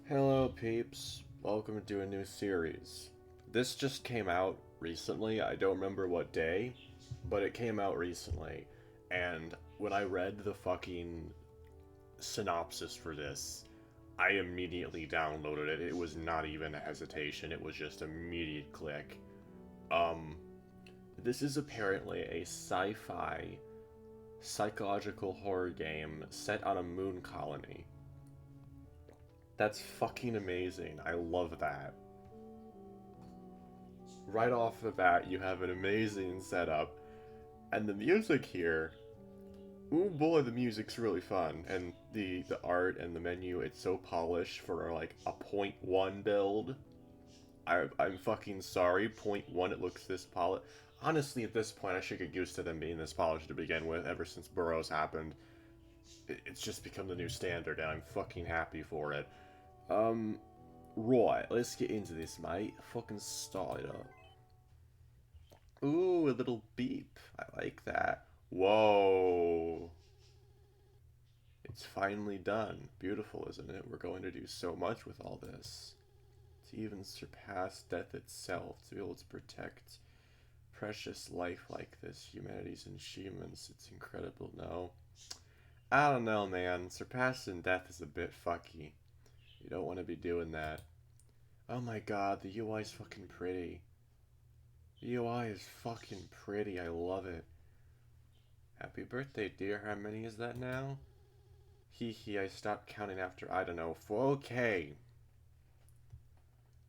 Hello peeps, welcome to a new series. This just came out recently, I don't remember what day, but it came out recently, and when I read the fucking synopsis for this, I immediately downloaded it. It was not even a hesitation, it was just immediate click. Um, this is apparently a sci-fi psychological horror game set on a moon colony. That's fucking amazing. I love that. Right off the bat, you have an amazing setup, and the music here. Ooh boy, the music's really fun, and the art and the menu. It's so polished for like a point .1 build. I'm fucking sorry. Point .1, it looks this polished. Honestly, at this point, I should get used to them being this polished to begin with. Ever since Burroughs happened, it's just become the new standard, and I'm fucking happy for it. Um, right, let's get into this, mate. Fucking start it up. Ooh, a little beep. I like that. Whoa. It's finally done. Beautiful, isn't it? We're going to do so much with all this. To even surpass death itself, to be able to protect precious life like this, humanity's achievements. It's incredible, no? I don't know, man. Surpassing death is a bit fucky. You don't want to be doing that. Oh my god, the UI's fucking pretty. The UI is fucking pretty. I love it. Happy birthday, dear. How many is that now? Hee hee, I stopped counting after, I don't know, 4K.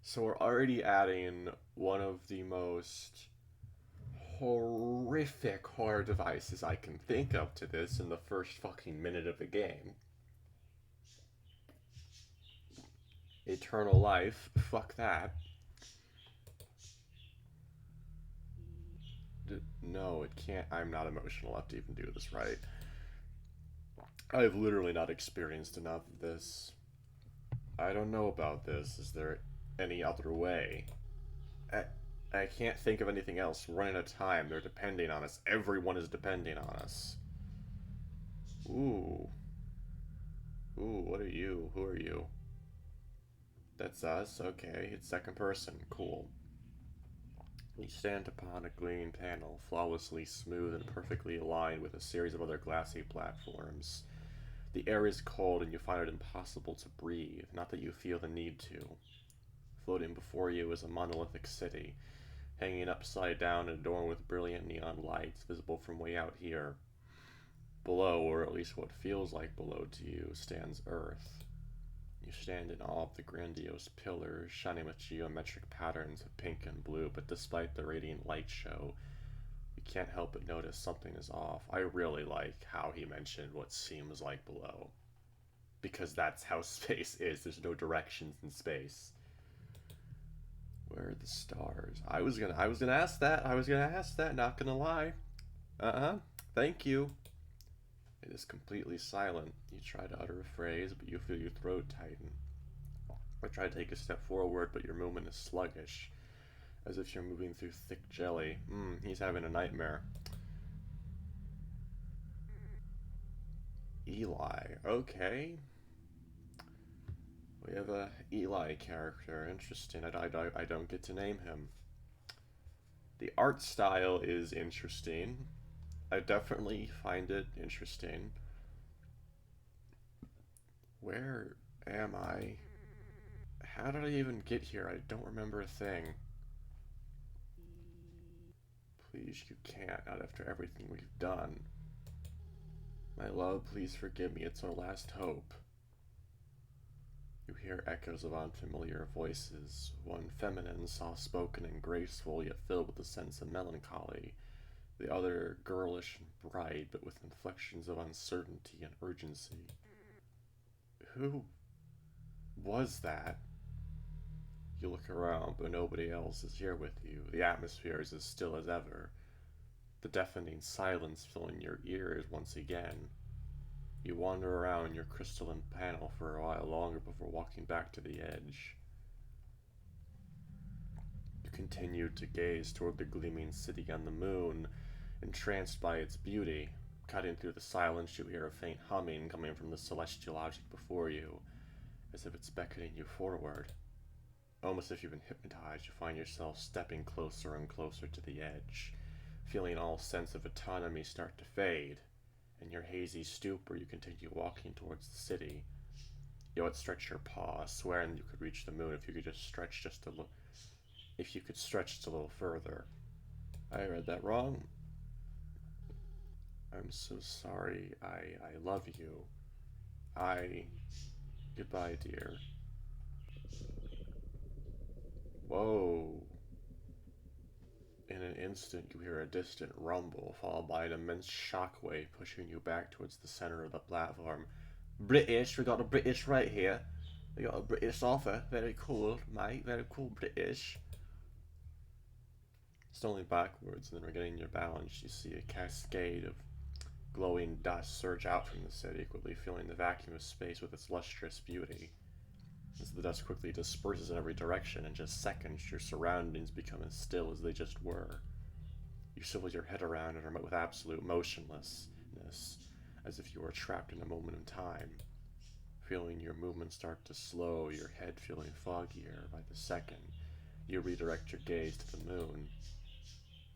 So we're already adding one of the most horrific horror devices I can think of to this in the first fucking minute of the game. Eternal life. Fuck that. No, it can't. I'm not emotional enough to even do this right. I've literally not experienced enough of this. I don't know about this. Is there any other way? I, I can't think of anything else. We're running out of time. They're depending on us. Everyone is depending on us. Ooh. Ooh, what are you? Who are you? That's us? Okay, it's second person. Cool. You stand upon a green panel, flawlessly smooth and perfectly aligned with a series of other glassy platforms. The air is cold and you find it impossible to breathe, not that you feel the need to. Floating before you is a monolithic city, hanging upside down and adorned with brilliant neon lights visible from way out here. Below, or at least what feels like below to you, stands Earth. You stand in awe of the grandiose pillars, shining with geometric patterns of pink and blue, but despite the radiant light show, you can't help but notice something is off. I really like how he mentioned what seems like below, because that's how space is. There's no directions in space. Where are the stars? I was gonna ask that. I was gonna ask that, not gonna lie. Uh-huh. Thank you. It is completely silent. You try to utter a phrase, but you feel your throat tighten. I try to take a step forward, but your movement is sluggish, as if you're moving through thick jelly. He's having a nightmare. Eli. Okay. We have a Eli character. Interesting. I don't get to name him. The art style is interesting. I definitely find it interesting. Where am I? How did I even get here? I don't remember a thing. Please, you can't, not after everything we've done. My love, please forgive me, it's our last hope. You hear echoes of unfamiliar voices, one feminine, soft-spoken and graceful, yet filled with a sense of melancholy, the other girlish and bright, but with inflections of uncertainty and urgency. Who was that? You look around, but nobody else is here with you. The atmosphere is as still as ever, the deafening silence filling your ears once again. You wander around your crystalline panel for a while longer before walking back to the edge. You continue to gaze toward the gleaming city on the moon, entranced by its beauty. Cutting through the silence, you hear a faint humming coming from the celestial object before you. as if it's beckoning you forward. Almost if you've been hypnotized, you find yourself stepping closer and closer to the edge, feeling all sense of autonomy start to fade. In your hazy stupor, you continue walking towards the city. You would stretch your paw, swearing you could reach the moon if you could just stretch just a little. If you could stretch just a little further. I read that wrong. I'm so sorry. I love you. I. Goodbye, dear. Whoa. In an instant, you hear a distant rumble, followed by an immense shockwave pushing you back towards the center of the platform. British, we got a British right here. We got a British offer. Very cool, mate. Very cool British. Stumbling backwards and then regaining your balance, you see a cascade of glowing dust surge out from the city, quickly filling the vacuum of space with its lustrous beauty. As the dust quickly disperses in every direction, in just seconds, your surroundings become as still as they just were. You swivel your head around and are met with absolute motionlessness, as if you were trapped in a moment in time. Feeling your movements start to slow, your head feeling foggier by the second, you redirect your gaze to the moon.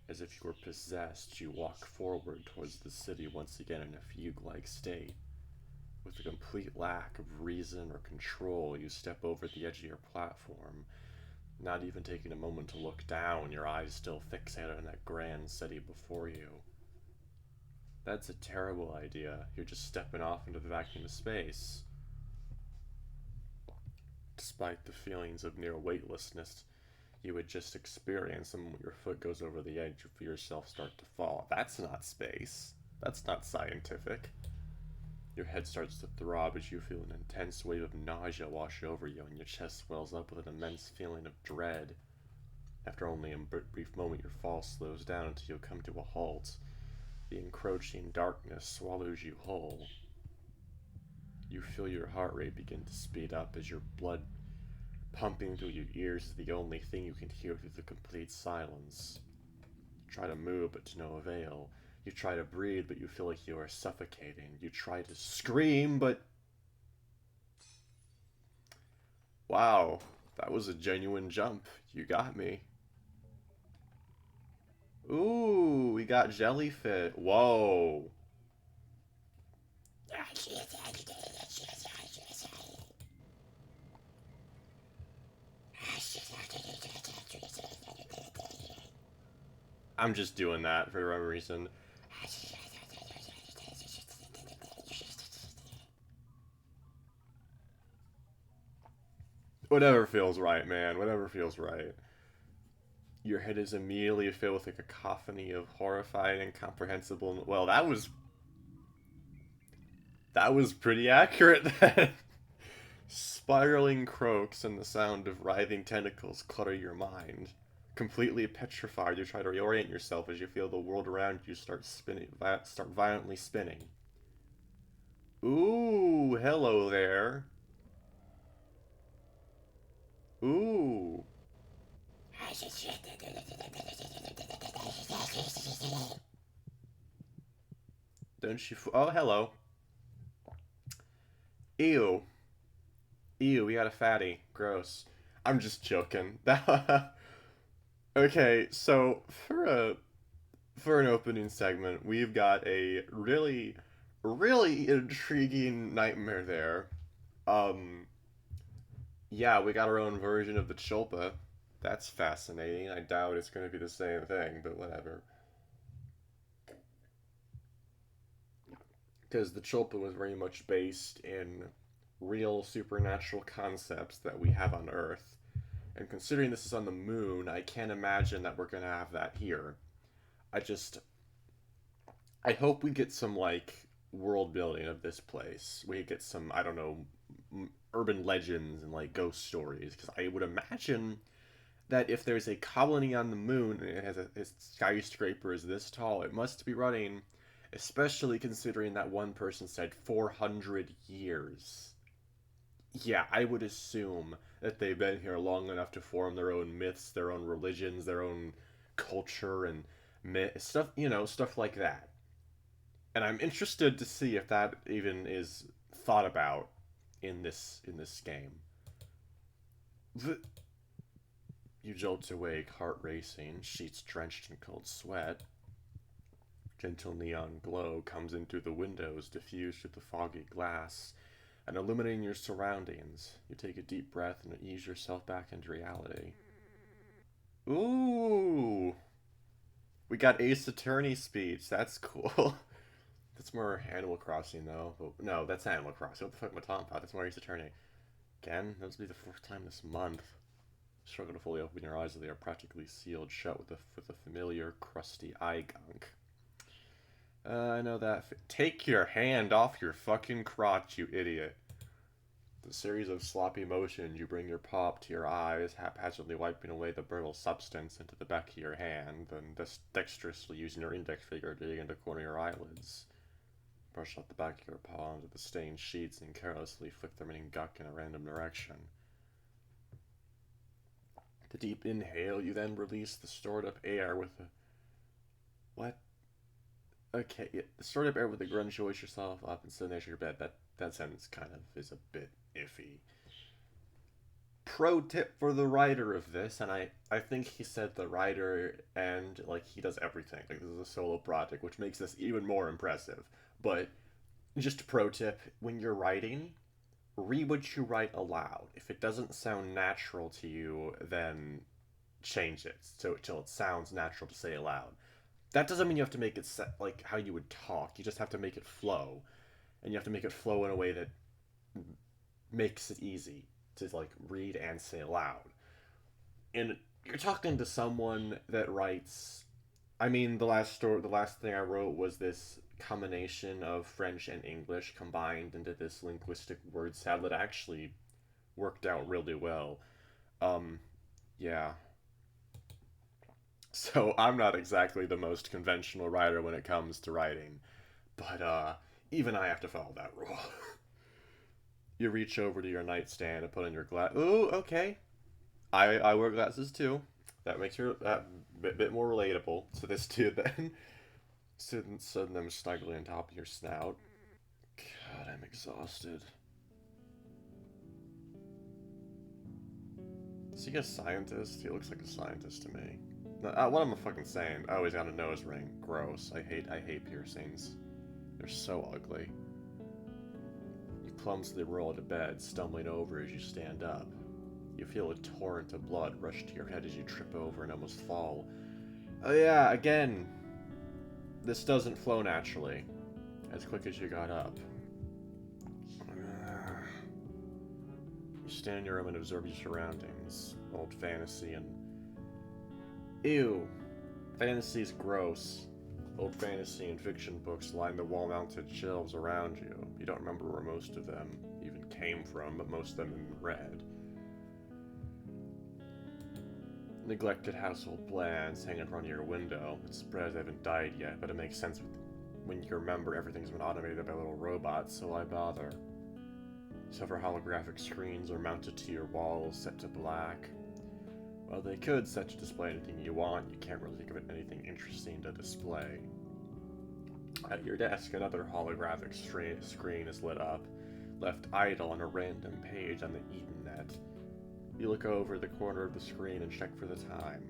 As if you were possessed, you walk forward towards the city once again in a fugue-like state. With a complete lack of reason or control, you step over the edge of your platform, not even taking a moment to look down, your eyes still fixated on that grand city before you. That's a terrible idea. You're just stepping off into the vacuum of space. Despite the feelings of near weightlessness you would just experience, and when your foot goes over the edge, you feel yourself start to fall. That's not space. That's not scientific. Your head starts to throb as you feel an intense wave of nausea wash over you, and your chest swells up with an immense feeling of dread. After only a brief moment, your fall slows down until you come to a halt. The encroaching darkness swallows you whole. You feel your heart rate begin to speed up as your blood pumping through your ears is the only thing you can hear through the complete silence. You try to move, but to no avail. You try to breathe, but you feel like you are suffocating. You try to scream, but... Wow, that was a genuine jump. You got me. Ooh, we got jellyfish. Whoa. I'm just doing that for whatever reason. Whatever feels right, man. Whatever feels right. Your head is immediately filled with a cacophony of horrifying, incomprehensible. Well, that was pretty accurate. Then spiraling croaks and the sound of writhing tentacles clutter your mind. Completely petrified, you try to reorient yourself as you feel the world around you start violently spinning. Ooh, hello there. Ooh. Don't you? Oh, hello. Ew. Ew, we got a fatty. Gross. I'm just joking. Okay, so for an opening segment, we've got a really intriguing nightmare there. Um, yeah, we got our own version of the Chulpa. That's fascinating. I doubt it's going to be the same thing, but whatever. Because the Chulpa was very much based in real supernatural concepts that we have on Earth. And considering this is on the moon, I can't imagine that we're going to have that here. I just I hope we get some like world building of this place. We get some, I don't know, urban legends and like ghost stories because I would imagine that if there's a colony on the moon and it has a skyscraper is this tall, it must be running, especially considering that one person said 400 years. Yeah, I would assume that they've been here long enough to form their own myths, their own religions, their own culture and myth, stuff, stuff like that. And I'm interested to see if that even is thought about in this game. You jolt awake, heart racing, sheets drenched in cold sweat. Gentle neon glow comes in through the windows, diffused through the foggy glass, and illuminating your surroundings. You take a deep breath and ease yourself back into reality. Ooh! We got Ace Attorney speech. That's cool. That's more Animal Crossing, though. No, that's Animal Crossing. What the fuck am I talking about? That's more Ace Attorney. Again, this will be the fourth time this month. Struggle to fully open your eyes as they are practically sealed shut with the familiar, crusty eye gunk. I know that. Take your hand off your fucking crotch, you idiot. The series of sloppy motions, you bring your paw up to your eyes, haphazardly wiping away the brittle substance into the back of your hand, then dexterously using your index finger to dig into the corner of your eyelids. Brush up the back of your paw onto the stained sheets and carelessly flick the remaining gunk in a random direction. The deep inhale, you then release the stored up air with a... What? Okay, yeah, the stored up air with a grunt, you hoist yourself up and sit next to your bed. That sentence kind of is a bit iffy. Pro tip for the writer of this, and I think he said the writer, and like he does everything. Like this is a solo project, which makes this even more impressive. But just a pro tip, when you're writing, read what you write aloud. If it doesn't sound natural to you, then change it so till it sounds natural to say aloud. That doesn't mean you have to make it like how you would talk. You just have to make it flow, and you have to make it flow in a way that makes it easy to like read and say aloud. And you're talking to someone that writes. I mean, the last thing I wrote was this combination of French and English combined into this linguistic word salad that actually worked out really well. Yeah. So I'm not exactly the most conventional writer when it comes to writing, but even I have to follow that rule. You reach over to your nightstand and put on your glass. Ooh, okay. I wear glasses too. That makes her that bit more relatable to this too. Then, sitting them snugly on top of your snout. God, I'm exhausted. Is he a scientist? He looks like a scientist to me. What am I fucking saying? Oh, he's got a nose ring. Gross. I hate piercings. They're so ugly. You clumsily roll out of bed, stumbling over as you stand up. You feel a torrent of blood rush to your head as you trip over and almost fall. Oh yeah, again. This doesn't flow naturally. As quick as you got up. You stand in your room and observe your surroundings. Old fantasy and... Ew. Fantasy's gross. Old fantasy and fiction books line the wall-mounted shelves around you. You don't remember where most of them even came from, but most of them in red. Neglected household plans hang in front of your window. It's spreads haven't died yet, but it makes sense when you remember everything's been automated by little robots, so why bother? Several holographic screens are mounted to your walls, set to black. While they could set to display anything you want, you can't really think of anything interesting to display. At your desk, another holographic screen is lit up, left idle on a random page on the Edennet. You look over the corner of the screen and check for the time.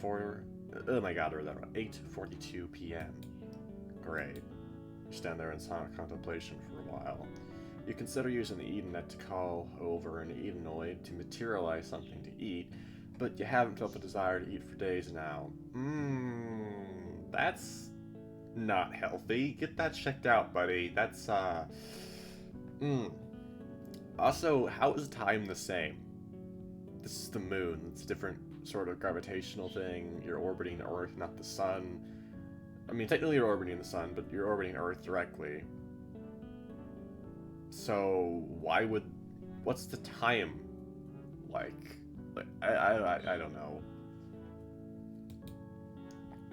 Oh my god, I read that wrong. 8:42 p.m. Great. You stand there in silent contemplation for a while. You consider using the Edennet to call over an Edenoid to materialize something to eat, but you haven't felt the desire to eat for days now. That's not healthy. Get that checked out, buddy. That's, Also, how is time the same? This is the moon. It's a different sort of gravitational thing. You're orbiting Earth, not the sun. I mean, technically you're orbiting the sun, but you're orbiting Earth directly. So, what's the time like? I don't know.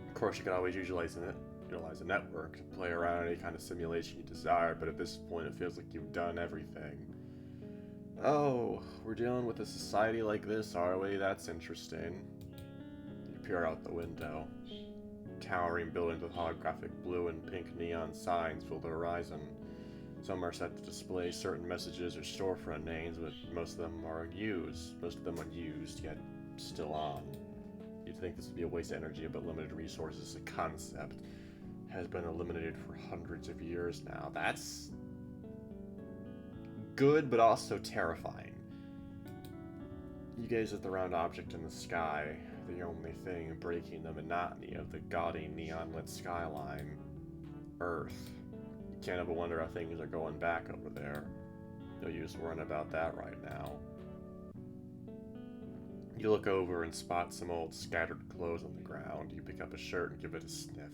Of course, you can always utilize a network to play around any kind of simulation you desire, but at this point it feels like you've done everything. Oh, we're dealing with a society like this, are we? That's interesting. You peer out the window. Towering buildings with holographic blue and pink neon signs fill the horizon. Some are set to display certain messages or storefront names, but most of them are unused. Most of them unused, yet still on. You'd think this would be a waste of energy, but limited resources. The concept has been eliminated for hundreds of years now. That's good, but also terrifying. You gaze at the round object in the sky, the only thing breaking the monotony of the gaudy neon-lit skyline. Earth. You can't help but wonder how things are going back over there. No use worrying about that right now. You look over and spot some old scattered clothes on the ground. You pick up a shirt and give it a sniff.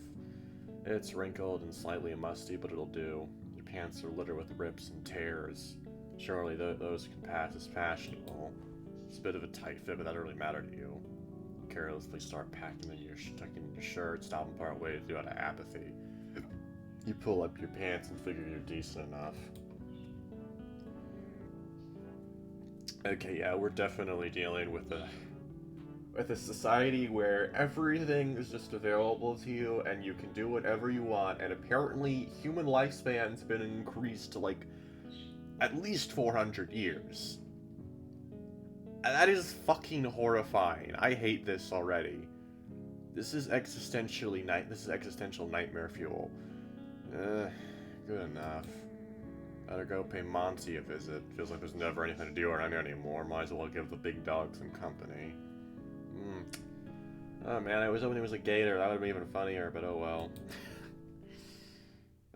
It's wrinkled and slightly musty, but it'll do. Your pants are littered with rips and tears. Surely those can pass as fashionable. It's a bit of a tight fit, but that doesn't really matter to you. You carelessly start tucking in your shirt, stopping part way to do out of apathy. You pull up your pants and figure you're decent enough. Okay, yeah, we're definitely dealing with a society where everything is just available to you and you can do whatever you want, and apparently human lifespan's been increased to like at least 400 years. And that is fucking horrifying. I hate this already. This is existential nightmare fuel. Good enough. Better go pay Monty a visit. Feels like there's never anything to do around here anymore. Might as well give the big dog some company. Oh man, I was hoping he was a gator. That would have been even funnier, but oh well.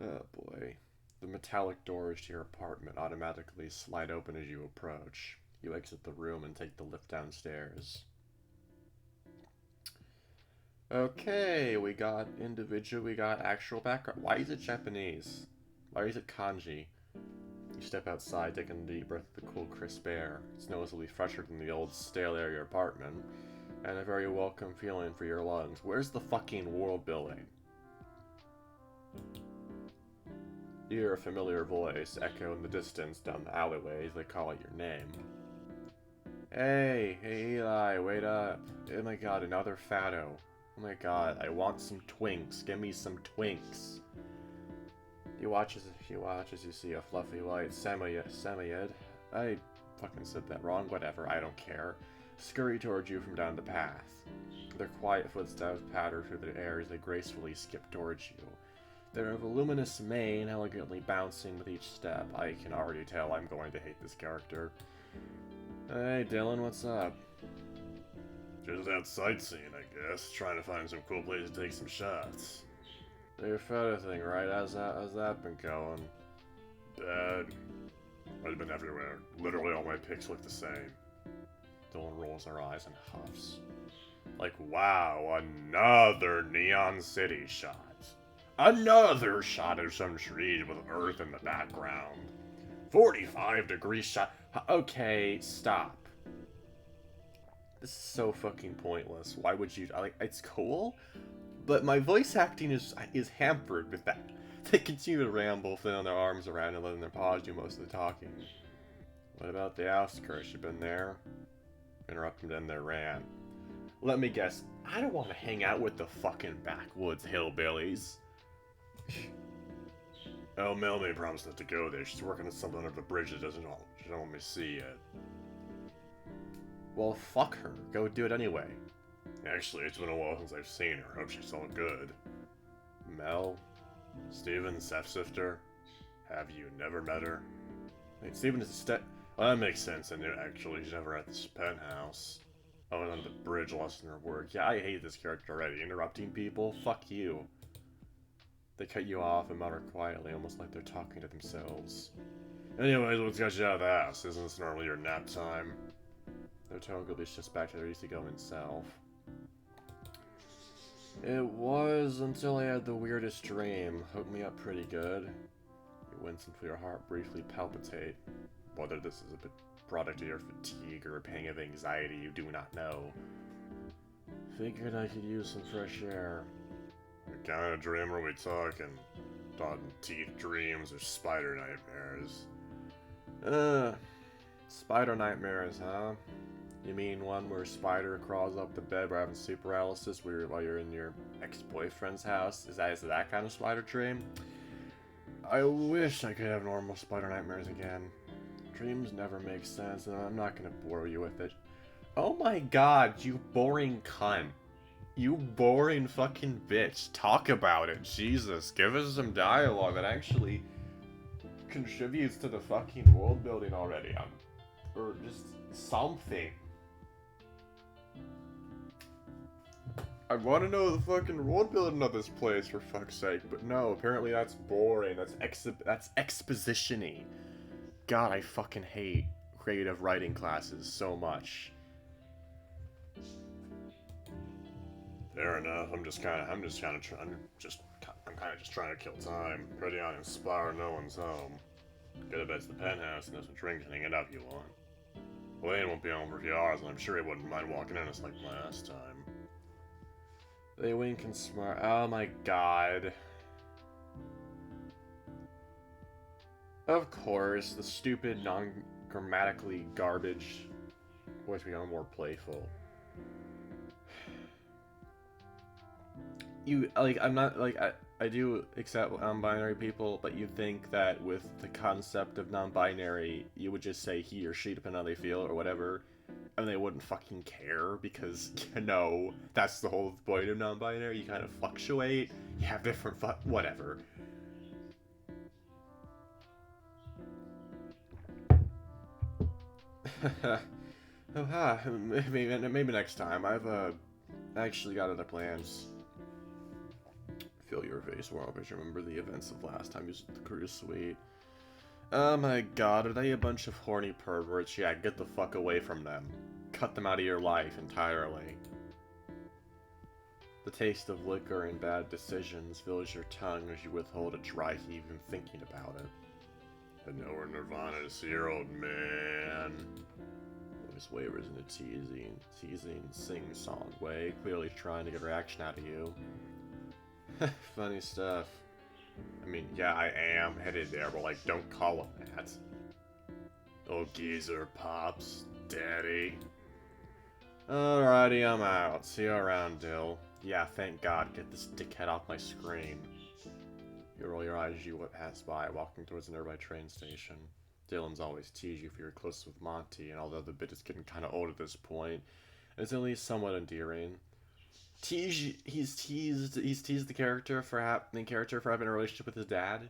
Oh boy. The metallic doors to your apartment automatically slide open as you approach. You exit the room and take the lift downstairs. Okay, we got actual background. Why is it Japanese? Why is it kanji? You step outside, taking a deep breath of the cool, crisp air. It's noticeably fresher than the old, stale air of your apartment, and a very welcome feeling for your lungs. Where's the fucking world building? You hear a familiar voice echo in the distance down the alleyway as they call out your name. Hey Eli, wait up. Oh my god, another fatto. Oh my god, I want some twinks. Give me some twinks. You watch as you see a fluffy white Samoyed. I fucking said that wrong, whatever, I don't care. Scurry towards you from down the path. Their quiet footsteps patter through the air as they gracefully skip towards you. Their voluminous mane elegantly bouncing with each step. I can already tell I'm going to hate this character. Hey Dylan, what's up? Just out sightseeing, I guess. Trying to find some cool place to take some shots. Your photo thing, right? How's that been going? Bad. I've been everywhere. Literally all my pics look the same. Dylan rolls her eyes and huffs. Like, wow, another Neon City shot. Another shot of some trees with Earth in the background. 45-degree shot. Okay, stop. This is so fucking pointless. Why would you... Like, it's cool, but my voice acting is hampered with that. They continue to ramble, flailing their arms around and letting their paws do most of the talking. What about the outskirts? You been there? Interrupted them, they ran. Let me guess. I don't want to hang out with the fucking backwoods hillbillies. Oh, Melanie promised not to go there. She's working on something under the bridge that she don't want me to see yet. Well, fuck her. Go do it anyway. Actually, it's been a while since I've seen her. Hope she's all good. Mel? Steven, Seth Sifter? Have you never met her? Wait, Steven is a Well, that makes sense. I knew, actually. She's never at this penthouse. I went under the bridge, lost in her work. Yeah, I hate this character already. Interrupting people? Fuck you. They cut you off and mutter quietly, almost like they're talking to themselves. Anyways, what's got you out of the house? Isn't this normally your nap time? Their tone goes just back to their easygoing self. It was until I had the weirdest dream. Hooked me up pretty good. You wince and feel your heart briefly palpitate. Whether this is a product of your fatigue or a pang of anxiety, you do not know. Figured I could use some fresh air. What kind of dream are we talking? Talking teeth dreams or spider nightmares? Spider nightmares, huh? You mean one where a spider crawls up the bed while having sleep paralysis while you're in your ex-boyfriend's house? Is that kind of spider dream? I wish I could have normal spider nightmares again. Dreams never make sense, and I'm not gonna bore you with it. Oh my god, you boring cunt. You boring fucking bitch. Talk about it. Jesus, give us some dialogue that actually contributes to the fucking world building already. Or just something. I want to know the fucking world building of this place, for fuck's sake, but no, apparently that's boring. That's exposition-y. God, I fucking hate creative writing classes so much. Fair enough. I'm kind of just trying to kill time. Pretty uninspired. No one's home. Get a bed to the penthouse and there's some drinks and hang it up you want. Wayne won't be home for a few hours, and I'm sure he wouldn't mind walking in us like last time. They wink and smart. Oh my god. Of course, the stupid, non-grammatically garbage voice become more playful. You, like, I'm not, like, I do accept non-binary people, but you think that with the concept of non-binary, you would just say he or she, depending on how they feel, or whatever, and they wouldn't fucking care, because, you know, that's the whole point of non-binary. You kind of fluctuate, you have different whatever. Maybe next time. I've actually got other plans. Feel your face will always remember the events of last time you was at the cruise suite. Oh my god, are they a bunch of horny perverts? Yeah, get the fuck away from them. Cut them out of your life entirely. The taste of liquor and bad decisions fills your tongue as you withhold a dry heave in thinking about it. I know we're Nirvana to see your old man. Voice wavers in a teasing, sing-song way, clearly trying to get a reaction out of you. Funny stuff. I mean, yeah, I am headed there, but, like, don't call him that. Oh, geezer, Pops, Daddy. Alrighty, I'm out. See you around, Dill. Yeah, thank God, get this dickhead off my screen. You roll your eyes as you pass by, walking towards the nearby train station. Dylan's always teased you if you're close with Monty, and although the bit is getting kind of old at this point, it's at least somewhat endearing. He's teased the character for having a relationship with his dad.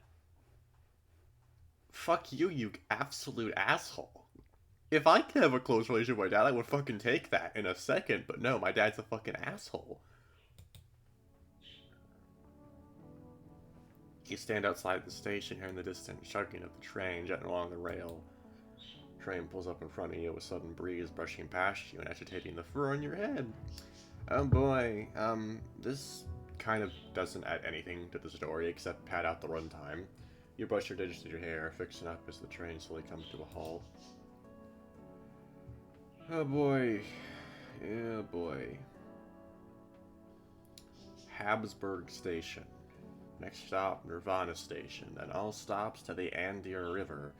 Fuck you, you absolute asshole. If I could have a close relationship with my dad, I would fucking take that in a second, but no, my dad's a fucking asshole. You stand outside the station, hearing the distant chugging of the train jetting along the rail. Train pulls up in front of you, a sudden breeze brushing past you and agitating the fur on your head. Oh boy, this kind of doesn't add anything to the story except pad out the runtime. You brush your digits in your hair, fixing up as the train slowly comes to a halt. Oh boy. Yeah boy. Habsburg Station. Next stop, Nirvana Station, then all stops to the Andir River.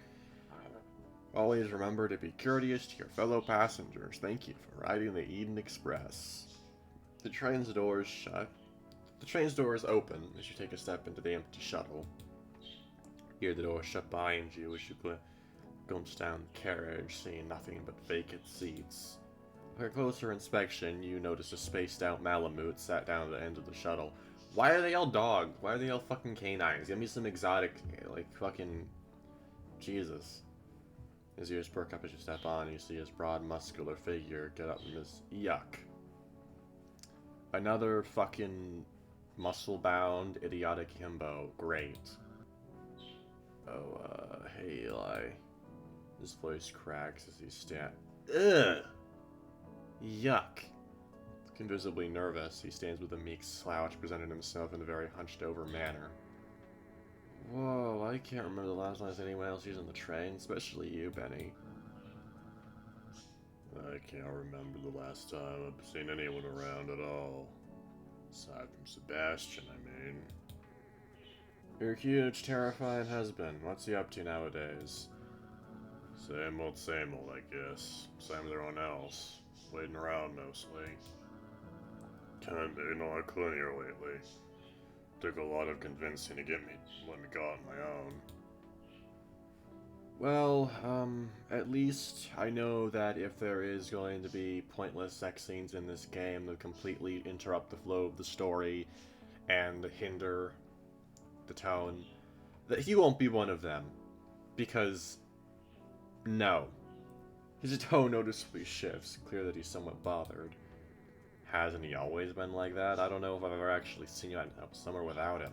Always remember to be courteous to your fellow passengers. Thank you for riding the Eden Express. The train's doors shut. The train's doors open as you take a step into the empty shuttle. You hear the door shut behind you as you glimpse down the carriage, seeing nothing but vacant seats. For a closer inspection, you notice a spaced-out Malamute sat down at the end of the shuttle. Why are they all dogs? Why are they all fucking canines? Give me some exotic, like, fucking... Jesus. His ears perk up as you step on, and you see his broad, muscular figure get up from his... Yuck. Another fucking muscle-bound, idiotic himbo. Great. Oh, hey, Eli. His voice cracks as he stands. Ugh! Yuck. Visibly nervous, he stands with a meek slouch, presenting himself in a very hunched-over manner. Whoa, I can't remember the last time I saw anyone else using the train, especially you, Benny. I can't remember the last time I've seen anyone around at all. Aside from Sebastian, I mean. Your huge, terrifying husband. What's he up to nowadays? Same old, I guess. Same as everyone else. Waiting around, mostly. Kinda been a lot cleaner lately. Took a lot of convincing to let me go on my own. Well, at least I know that if there is going to be pointless sex scenes in this game that completely interrupt the flow of the story and hinder the tone, that he won't be one of them. Because, no. His tone noticeably shifts, clear that he's somewhat bothered. Hasn't he always been like that? I don't know if I've ever actually seen you somewhere without him.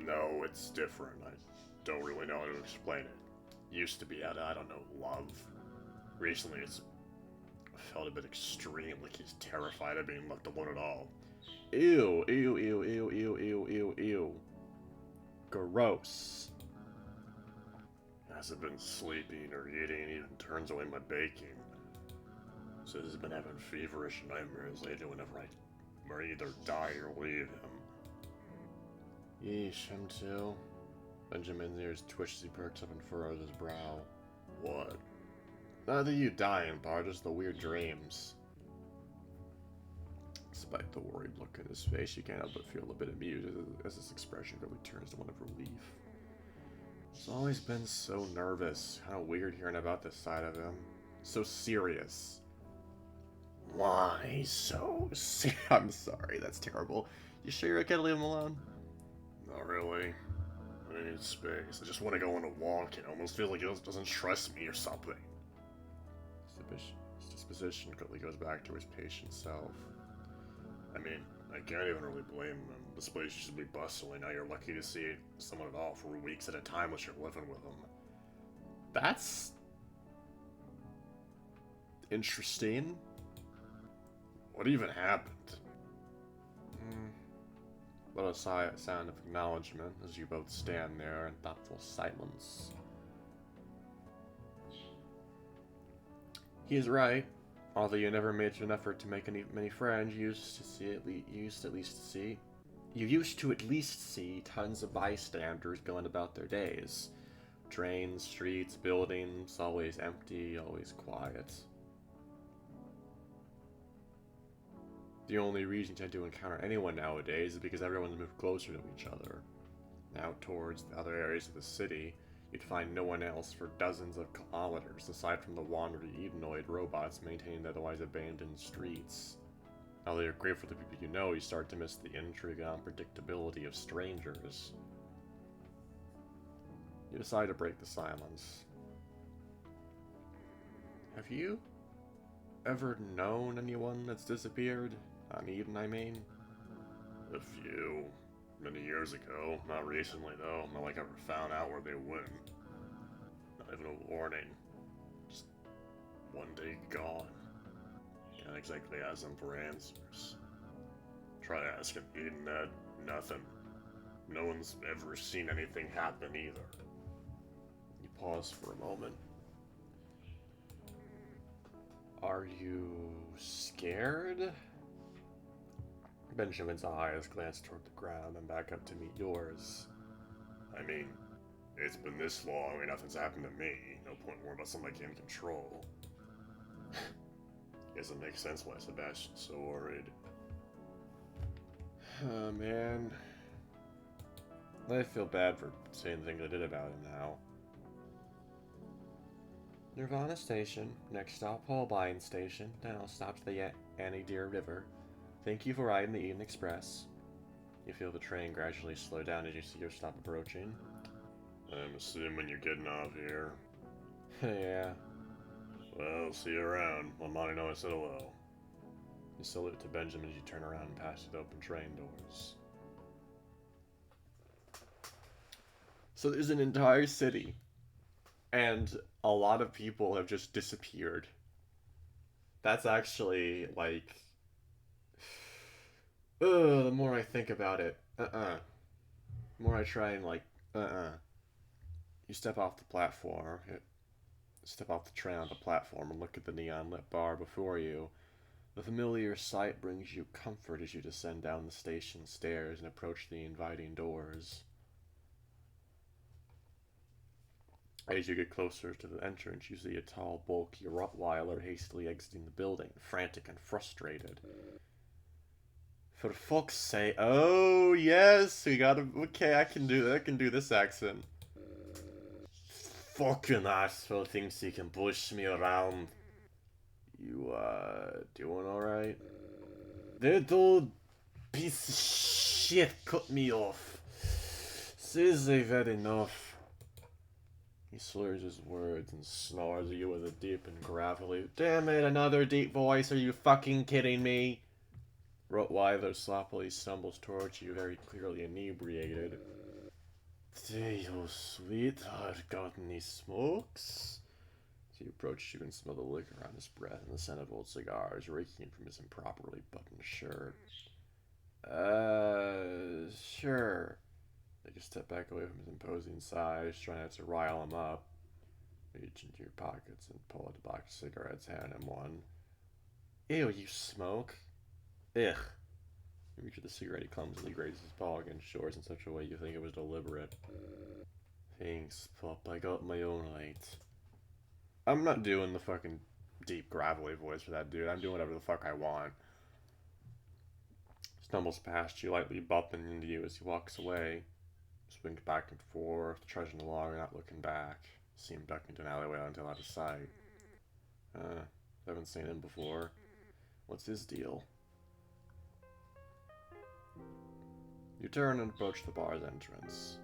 No, it's different. I don't really know how to explain it. Used to be out of, I don't know, love. Recently it's felt a bit extreme, like he's terrified of being left alone at all. Ew, ew, ew, ew, ew, ew, ew, ew. Gross. Hasn't been sleeping or eating, even turns away my baking. Says he's been having feverish nightmares lately whenever I either die or leave him. Yeesh, him too. Benjamin's ears twitch as he perks up and furrows his brow. What? Not the you dying part, just the weird dreams. Despite the worried look in his face, you can't help but feel a bit amused as his expression really turns to one of relief. He's always been so nervous, kind of weird hearing about this side of him. So serious. Why so serious? I'm sorry, that's terrible. You sure you're okay to leave him alone? Not really. I need space. I just want to go on a walk. It almost feels like he doesn't trust me or something. His disposition quickly goes back to his patient self. I mean, I can't even really blame him. This place used to be bustling. Now you're lucky to see someone at all for weeks at a time unless you're living with them. That's interesting. What even happened? But a sound of acknowledgement as you both stand there in thoughtful silence. He is right. Although you never made an effort to make many friends, you used to at least see tons of bystanders going about their days. Trains, streets, buildings, always empty, always quiet. The only reason you tend to encounter anyone nowadays is because everyone's moved closer to each other. Now towards the other areas of the city, you'd find no one else for dozens of kilometers, aside from the wandering Edenoid robots maintaining the otherwise abandoned streets. Although you're grateful for the people you know, you start to miss the intrigue and unpredictability of strangers. You decide to break the silence. Have you ever known anyone that's disappeared? On Eden, I mean? A few. Many years ago. Not recently, though. Not like I ever found out where they went. Not even a warning. Just one day gone. Can't exactly ask them for answers. Try asking Eden that. Nothing. No one's ever seen anything happen either. You pause for a moment. Are you scared? Benjamin's eyes glance toward the ground and back up to meet yours. I mean, it's been this long and nothing's happened to me. No point worrying about something I can't control. Guess it makes sense why Sebastian's so worried. Oh, man. I feel bad for saying the things I did about him now. Nirvana Station. Next stop, Holbein Station. Then I'll stop to the Annie Deer River. Thank you for riding the Eden Express. You feel the train gradually slow down as you see your stop approaching. I'm assuming you're getting off here. Yeah. Well, see you around. Let Monty know I said hello. You salute to Benjamin as you turn around and pass the open train doors. So there's an entire city, and a lot of people have just disappeared. That's actually, like... Ugh, the more I think about it, the more I try and, like, You step off the platform, step off the train on the platform and look at the neon-lit bar before you. The familiar sight brings you comfort as you descend down the station stairs and approach the inviting doors. As you get closer to the entrance, you see a tall, bulky Rottweiler hastily exiting the building, frantic and frustrated. For fuck's sake. Oh, yes, we gotta. Okay, I can do that. I can do this accent. Fucking asshole thinks he can push me around. You, doing alright? That old piece of shit cut me off. Says they've had enough. He slurs his words and snarls at you with a deep and gravelly. Damn it, another deep voice. Are you fucking kidding me? Rottweiler sloppily stumbles towards you, very clearly inebriated. Hey, you sweetheart, got any smokes? As he approaches, you can smell the liquor on his breath and the scent of old cigars raking from his improperly buttoned shirt. Sure. Take a step back away from his imposing size, trying not to rile him up. Reach into your pockets and pull out a box of cigarettes, hand him one. Ew, you smoke? Ugh. You reach for the cigarette, he clumsily grazes his paw against yours in such a way you think it was deliberate. Thanks, Pup, I got my own light. I'm not doing the fucking deep, gravelly voice for that dude. I'm doing whatever the fuck I want. Stumbles past you, lightly bumping into you as he walks away. Swings back and forth, trudging along, not looking back. See him duck into an alleyway until out of sight. Haven't seen him before. What's his deal? You turn and approach the bar's entrance.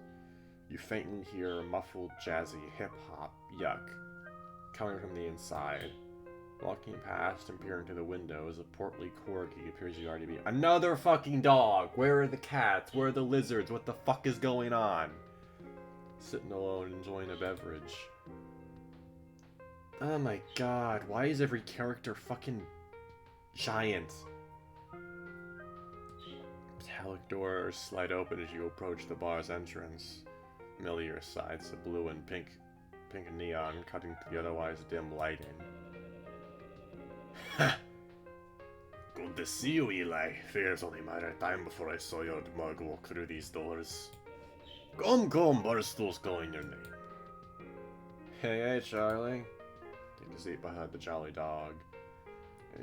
You faintly hear muffled, jazzy hip-hop yuck coming from the inside. Walking past and peering through the window is a portly corgi appears you already be. Another fucking dog! Where are the cats? Where are the lizards? What the fuck is going on? Sitting alone enjoying a beverage. Oh my god, why is every character fucking giant? Metallic doors slide open as you approach the bar's entrance. Familiar sights of blue and pink neon cutting through the otherwise dim lighting. Good to see you, Eli. Figured it's only a matter of time before I saw your mug walk through these doors. Come, Barstool's calling your name. Hey, Charlie. Take a seat behind the jolly dog.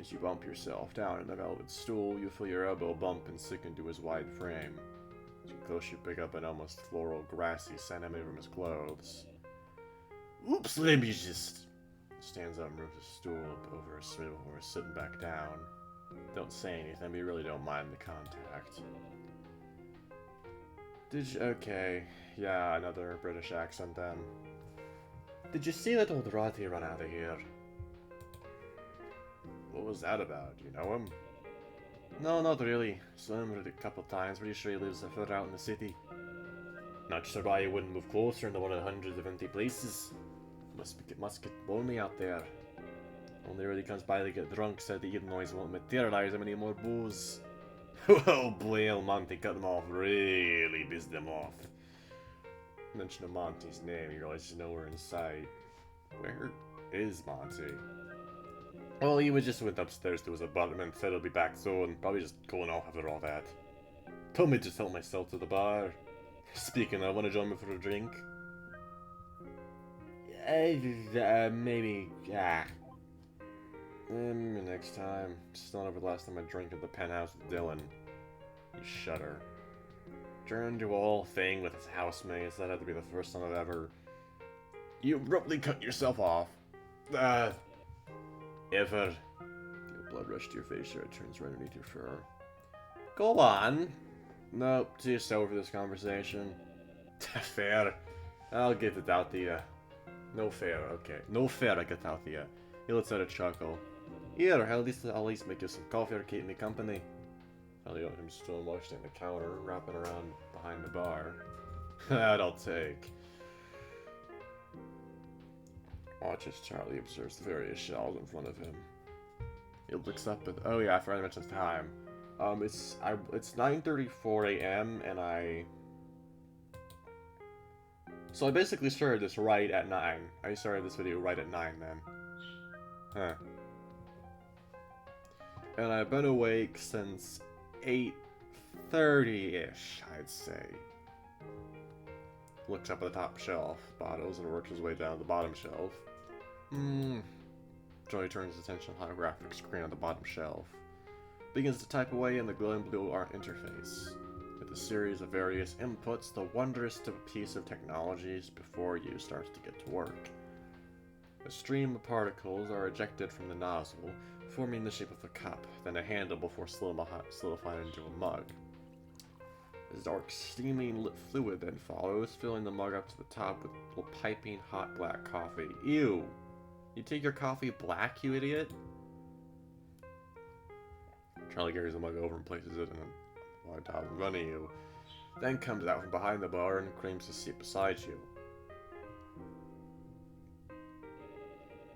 As you bump yourself down in the velvet stool, you feel your elbow bump and sink into his wide frame. As you close, you pick up an almost floral, grassy scent emanating from his clothes. Oops, let me just... Stands up and moves his stool up over a swivel before sitting back down. Don't say anything, but you really don't mind the contact. Did you... Okay. Yeah, another British accent then. Did you see that old Rotty run out of here? What was that about? Do you know him? No, not really. Saw him a couple times. Pretty sure he lives a foot out in the city. Not sure why he wouldn't move closer into one of the hundreds of empty places. Must get lonely out there. Only really comes by to get drunk, said the Eden noise won't materialize him any more booze. Well, Blail Monty cut them off, really pissed them off. Mention of Monty's name, you realize he's nowhere in sight. Where is Monty? Well, he just went upstairs to his apartment, said he'll be back soon, probably just going off after all that. Told me to help myself to the bar. Speaking of, wanna join me for a drink? Maybe, yeah. Next time. Just don't over the last time I drank at the penthouse with Dylan. You shudder. Turned to a whole thing with his housemates. That had to be the first time I've ever... You abruptly cut yourself off. Ever. Feel blood rush to your face, your head turns right underneath your fur. Go on. Nope, too sober for this conversation. Fair. I'll get it out to you. No fair, okay. No fair, I get out to you. He lets out a chuckle. Here, at least make you some coffee or keep me company. I'll leave him stonewashed on the counter, wrapping around behind the bar. That I'll take. Watches Charlie observes the various shelves in front of him. He looks up at... Oh yeah, I forgot to mention the time. It's 9:34 a.m. and So I basically started this right at 9. I started this video right at 9 then. Huh. And I've been awake since 8:30-ish, I'd say. Looks up at the top shelf, bottles, and works his way down to the bottom shelf. Joey turns his attention to the holographic screen on the bottom shelf. begins to type away in the glowing blue art interface. With a series of various inputs, the wondrous piece of technologies before you starts to get to work. A stream of particles are ejected from the nozzle, forming the shape of a cup, then a handle before solidifying into a mug. A dark, steaming fluid then follows, filling the mug up to the top with piping hot black coffee. Ew! You take your coffee black, you idiot? Charlie carries the mug over and places it in a top in front of you, then comes out from behind the bar and claims to seat beside you.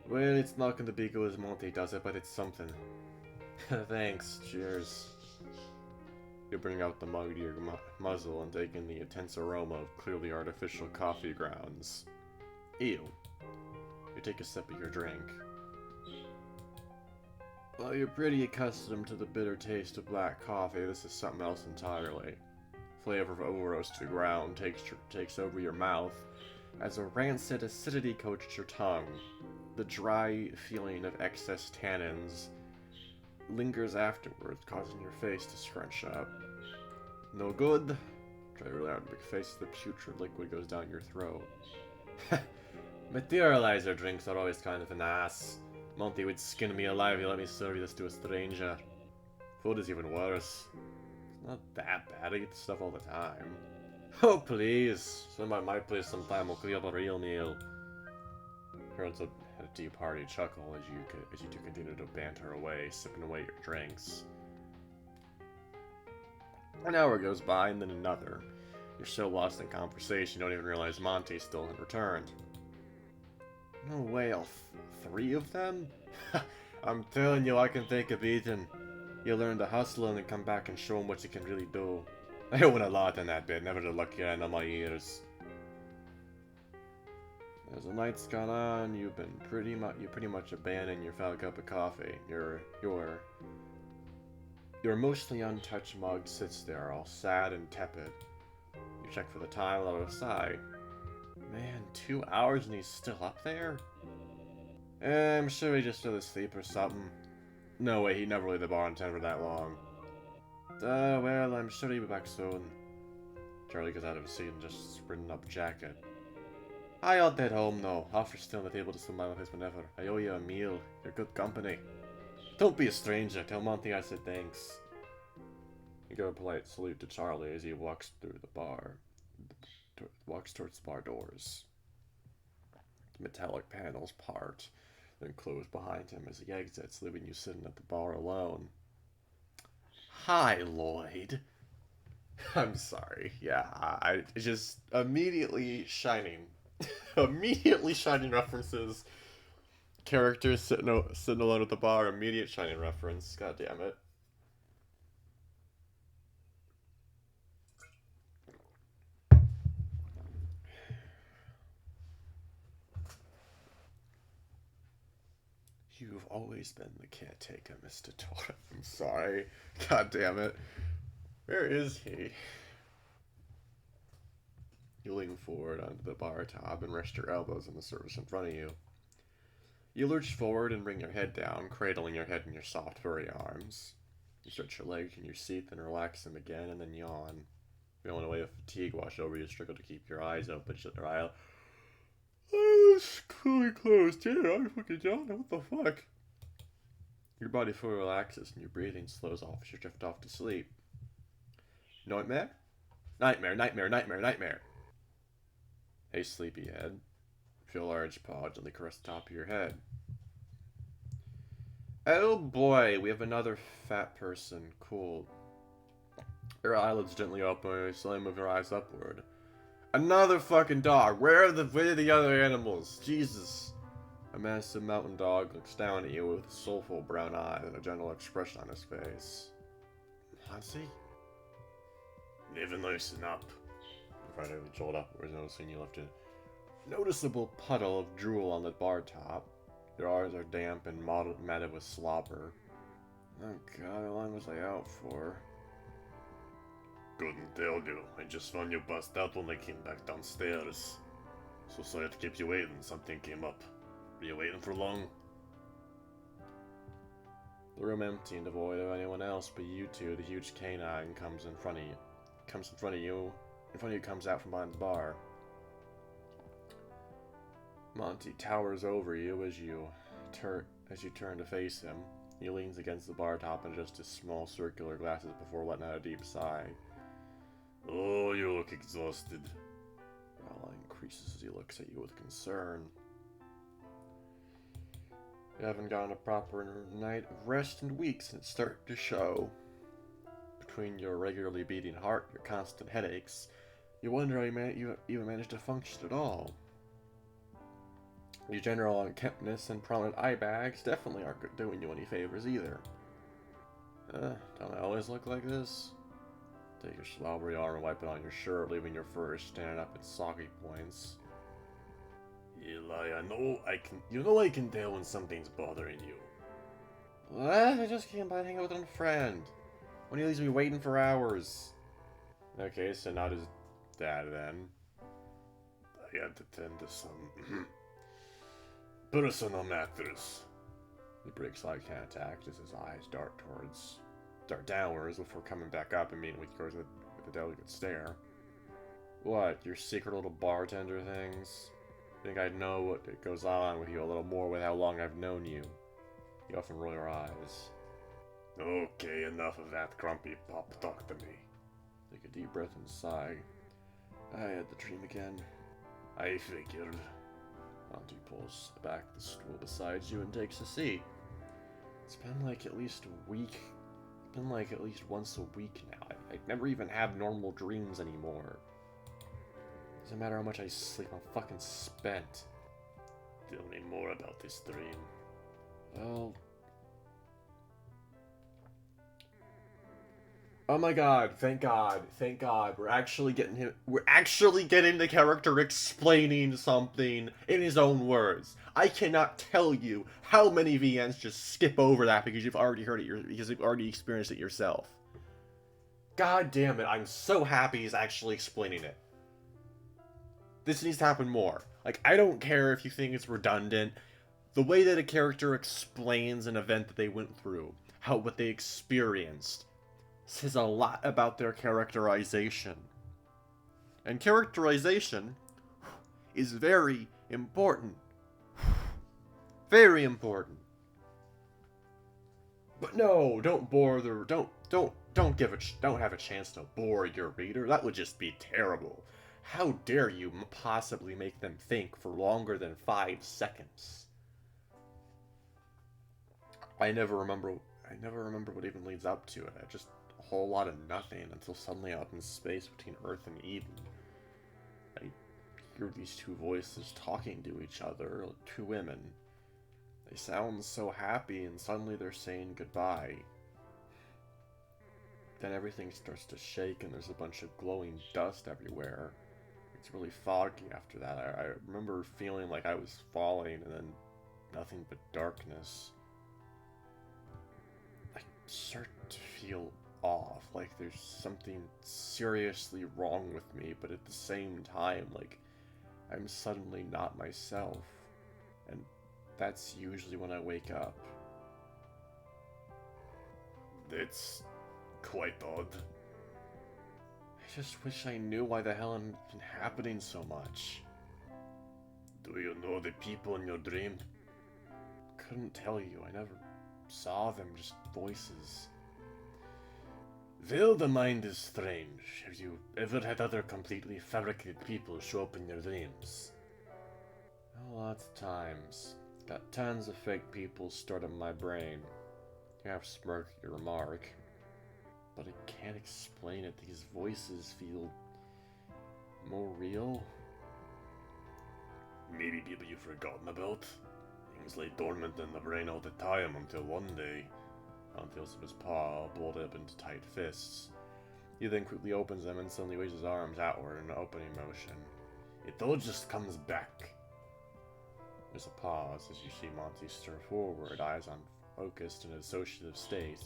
Well, it's not going to be good as Monty does it, but it's something. Thanks. Cheers. You bring out the mug to your muzzle and take in the intense aroma of clearly artificial coffee grounds. Ew. You take a sip of your drink. Well, you're pretty accustomed to the bitter taste of black coffee. This is something else entirely. Flavor of over-roasted ground takes over your mouth as a rancid acidity coats your tongue. The dry feeling of excess tannins lingers afterwards, causing your face to scrunch up. No good. Try really hard to make a face. The putrid liquid goes down your throat. Materializer drinks are always kind of an ass. Monty would skin me alive if he let me serve this to a stranger. Food is even worse. It's not that bad. I eat this stuff all the time. Oh, please. Somebody at my place sometime will clear up a real meal. Turns up a deep hearty chuckle as you two continue to banter away, sipping away your drinks. An hour goes by, and then another. You're so lost in conversation, you don't even realize Monty still hasn't returned. No way, all three of them? I'm telling you, I can take a beating. You learn to hustle and then come back and show them what you can really do. I went a lot in that bit, never the lucky end of my ears. As the night's gone on, you pretty much abandoned your foul cup of coffee. Your mostly untouched mug sits there, all sad and tepid. You check for the time out of sight. Man, 2 hours and he's still up there? I'm sure he just fell asleep or something. No way, he never leave the bar on 10 for that long. Well, I'm sure he'll be back soon. Charlie gets out of his seat and just sprinting up jacket. I ought at home though. Offer's still on the table to swim by my place whenever. I owe you a meal. You're good company. Don't be a stranger. Tell Monty I said thanks. You give a polite salute to Charlie as he walks through the bar. Walks towards the bar doors. The metallic panels part, then close behind him as he exits, leaving you sitting at the bar alone. Hi, Lloyd. I'm sorry. Yeah, I just immediately shining references. Characters sitting alone at the bar. Immediate shining reference. God damn it. You've always been the caretaker, Mr. Torre. I'm sorry. God damn it. Where is he? You lean forward onto the bar top and rest your elbows on the surface in front of you. You lurch forward and bring your head down, cradling your head in your soft, furry arms. You stretch your legs in your seat, then relax them again, and then yawn. Feeling away with fatigue wash over you, struggle to keep your eyes open, shut your eye. It's fully closed. Yeah, I'm fucking yawning. What the fuck? Your body fully relaxes and your breathing slows off as you drift off to sleep. Nightmare? Nightmare, nightmare, nightmare, nightmare. Hey, sleepyhead. Feel a large paw gently caress the top of your head. Oh boy, we have another fat person. Cool. Your eyelids gently open and you slowly move your eyes upward. Another fucking dog. Where are the other animals? Jesus. A massive mountain dog looks down at you with soulful brown eyes and a gentle expression on his face. Hansi? Even loosen up. You finally jolt upwards, noticing you left a noticeable puddle of drool on the bar top. Your eyes are damp and matted with slobber. Oh god, how long was I out for? Couldn't tell you. I just found you passed out when I came back downstairs. So sorry to keep you waiting. Something came up. Were you waiting for long? The room empty and devoid of anyone else but you two. The huge canine comes in front of you. Comes out from behind the bar. Monty towers over you as you turn to face him. He leans against the bar top and adjusts his small circular glasses before letting out a deep sigh. Oh, you look exhausted. Growl increases as he looks at you with concern. You haven't gotten a proper night of rest in weeks, and it's starting to show. Between your regularly beating heart, your constant headaches, you wonder how you even managed to function at all. Your general unkemptness and prominent eye bags definitely aren't doing you any favors either. Don't I always look like this? Take your slobbery arm and wipe it on your shirt, leaving your fur standing up at soggy points. Eli, I can tell when something's bothering you. What? I just came by to hang out with a friend. When he leaves me waiting for hours. Okay, so not his dad then. I had to tend to some personal matters. He breaks eye contact as his eyes dart downwards before coming back up and meeting with yours with a delicate stare. What, your secret little bartender things? Think I'd know what goes on with you a little more with how long I've known you. You often roll your eyes. Okay, enough of that grumpy pop. Talk to me. Take a deep breath and sigh. I had the dream again. I figured. Monty pulls back the stool beside you and takes a seat. It's been like at least a week. It's been like at least once a week now. I never even have normal dreams anymore. Doesn't matter how much I sleep, I'm fucking spent. Tell me more about this dream. Well... Oh my god, thank god, thank god. We're actually getting the character explaining something in his own words. I cannot tell you how many VNs just skip over that because you've already heard it, because you've already experienced it yourself. God damn it, I'm so happy he's actually explaining it. This needs to happen more. Like, I don't care if you think it's redundant. The way that a character explains an event that they went through, what they experienced, says a lot about their characterization. And characterization is very important. Very important. But no, don't bore the don't have a chance to bore your reader. That would just be terrible. How dare you possibly make them think for longer than 5 seconds? I never remember what even leads up to it. Just a whole lot of nothing until suddenly out in space between Earth and Eden. I hear these two voices talking to each other, two women. They sound so happy, and suddenly they're saying goodbye. Then everything starts to shake, and there's a bunch of glowing dust everywhere. It's really foggy after that. I remember feeling like I was falling, and then nothing but darkness. I start to feel off, like there's something seriously wrong with me, but at the same time, like, I'm suddenly not myself. And that's usually when I wake up. It's quite odd. I just wish I knew why the hell I'm been happening so much. Do you know the people in your dream? Couldn't tell you. I never saw them, just voices. Well, the mind is strange. Have you ever had other completely fabricated people show up in your dreams? Oh, lots of times. Got tons of fake people stored in my brain. You have to smirk your remark. But I can't explain it. These voices feel more real. Maybe people you've forgotten about. Things lay dormant in the brain all the time until one day. Alan feels of his paw, balled up into tight fists. He then quickly opens them and suddenly waves his arms outward in an opening motion. It all just comes back. There's a pause as you see Monty stir forward, eyes unfocused in an associative state.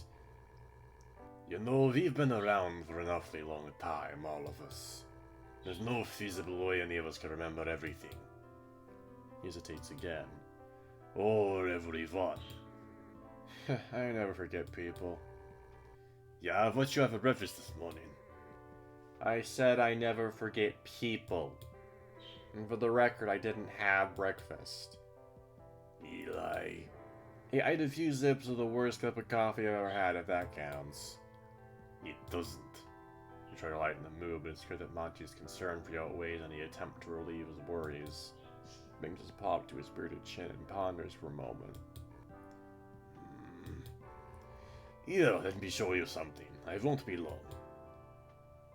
You know, we've been around for an awfully long time, all of us. There's no feasible way any of us can remember everything. He hesitates again. Or everyone. I never forget people. Yeah, what you have for breakfast this morning? I said I never forget people. And for the record, I didn't have breakfast. Eli. Yeah, I had a few sips of the worst cup of coffee I've ever had, if that counts. It doesn't. You try to lighten the mood, but it's clear that Monty's concern for you outweighs any attempt to relieve his worries. He brings his paw up to his bearded chin and ponders for a moment. Here, let me show you something. I won't be long.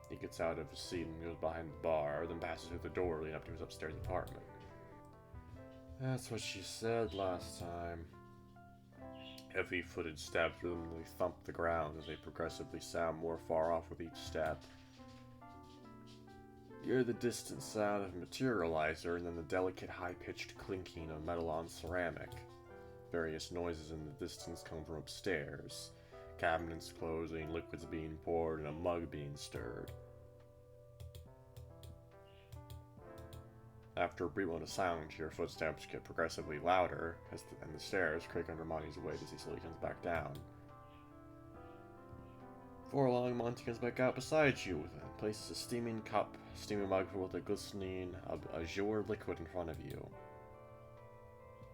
He gets out of his seat and goes behind the bar, then passes through the door leading up to his upstairs apartment. That's what she said last time. Heavy-footed steps rhythmically thump the ground as they progressively sound more far off with each step. You hear the distant sound of a materializer and then the delicate high-pitched clinking of metal on ceramic. Various noises in the distance come from upstairs. Cabinets closing, liquids being poured, and a mug being stirred. After a brief moment of silence, your footsteps get progressively louder, and the stairs creak under Monty's weight as he slowly comes back down. Before long, Monty comes back out beside you and places a steaming mug filled with a glistening azure liquid in front of you.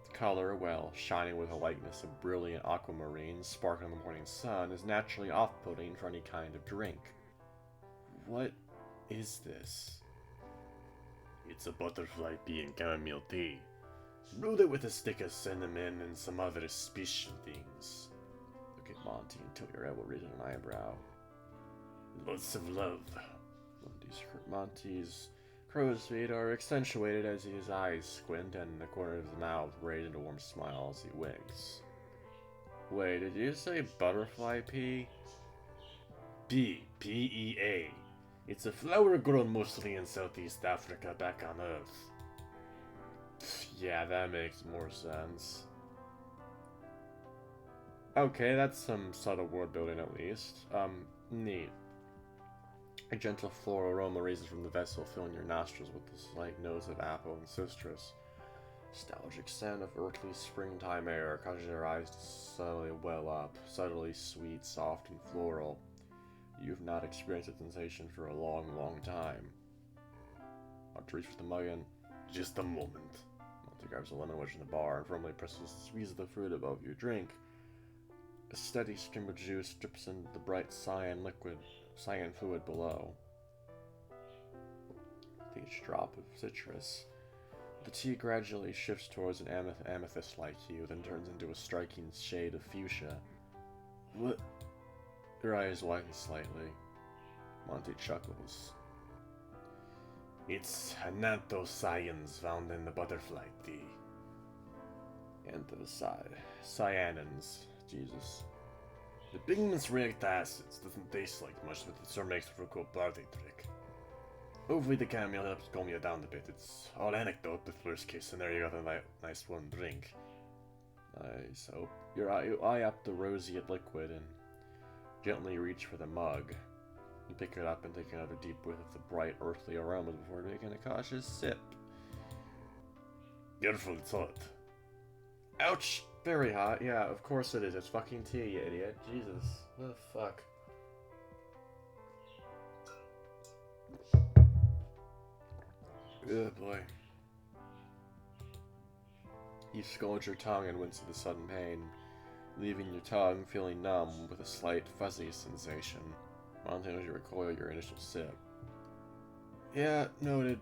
The color, well, shining with a likeness of brilliant aquamarine sparkling in the morning sun, is naturally off-putting for any kind of drink. What is this? It's a butterfly pea and chamomile tea. Brewed it with a stick of cinnamon and some other special things. Look at Monty and tilt your elbow, raising an eyebrow. Lots of love. Monty's crow's feet are accentuated as his eyes squint, and the corner of his mouth raised into a warm smile as he winks. Wait, did you say butterfly pea? Pea, P-E-A. It's a flower grown mostly in Southeast Africa back on Earth. Yeah, that makes more sense. Okay, that's some subtle world building at least. Neat. A gentle floral aroma raises from the vessel, filling your nostrils with the slight nose of apple and citrus. Nostalgic scent of earthly springtime air causes your eyes to suddenly well up, subtly sweet, soft, and floral. You've not experienced that sensation for a long, long time. Want to reach for the mug and... Just a moment. Monty grabs a lemon wedge from the bar and firmly presses the squeeze of the fruit above your drink. A steady stream of juice drips into the bright cyan fluid below. With each drop of citrus, the tea gradually shifts towards an amethyst-like hue, then turns into a striking shade of fuchsia. What? Your eyes widen slightly. Monty chuckles. It's anthocyanins found in the butterfly tea. Cyanins. Jesus. The pigments react to acids. Doesn't taste like much, but it sure makes for a cool party trick. Hopefully the chamomile helps calm you down a bit. It's all anecdote, the worst case scenario. You got a nice warm drink. Nice. Oh, you eye up the roseate liquid and gently reach for the mug. You pick it up and take another deep whiff of the bright, earthly aroma before taking a cautious sip. Careful, it's hot. Ouch! Very hot. Yeah, of course it is. It's fucking tea, you idiot. Jesus. What the fuck? Ugh, boy. You scald your tongue and wince at the sudden pain, leaving your tongue feeling numb with a slight fuzzy sensation. Montana, as you recoil your initial sip. Yeah, noted.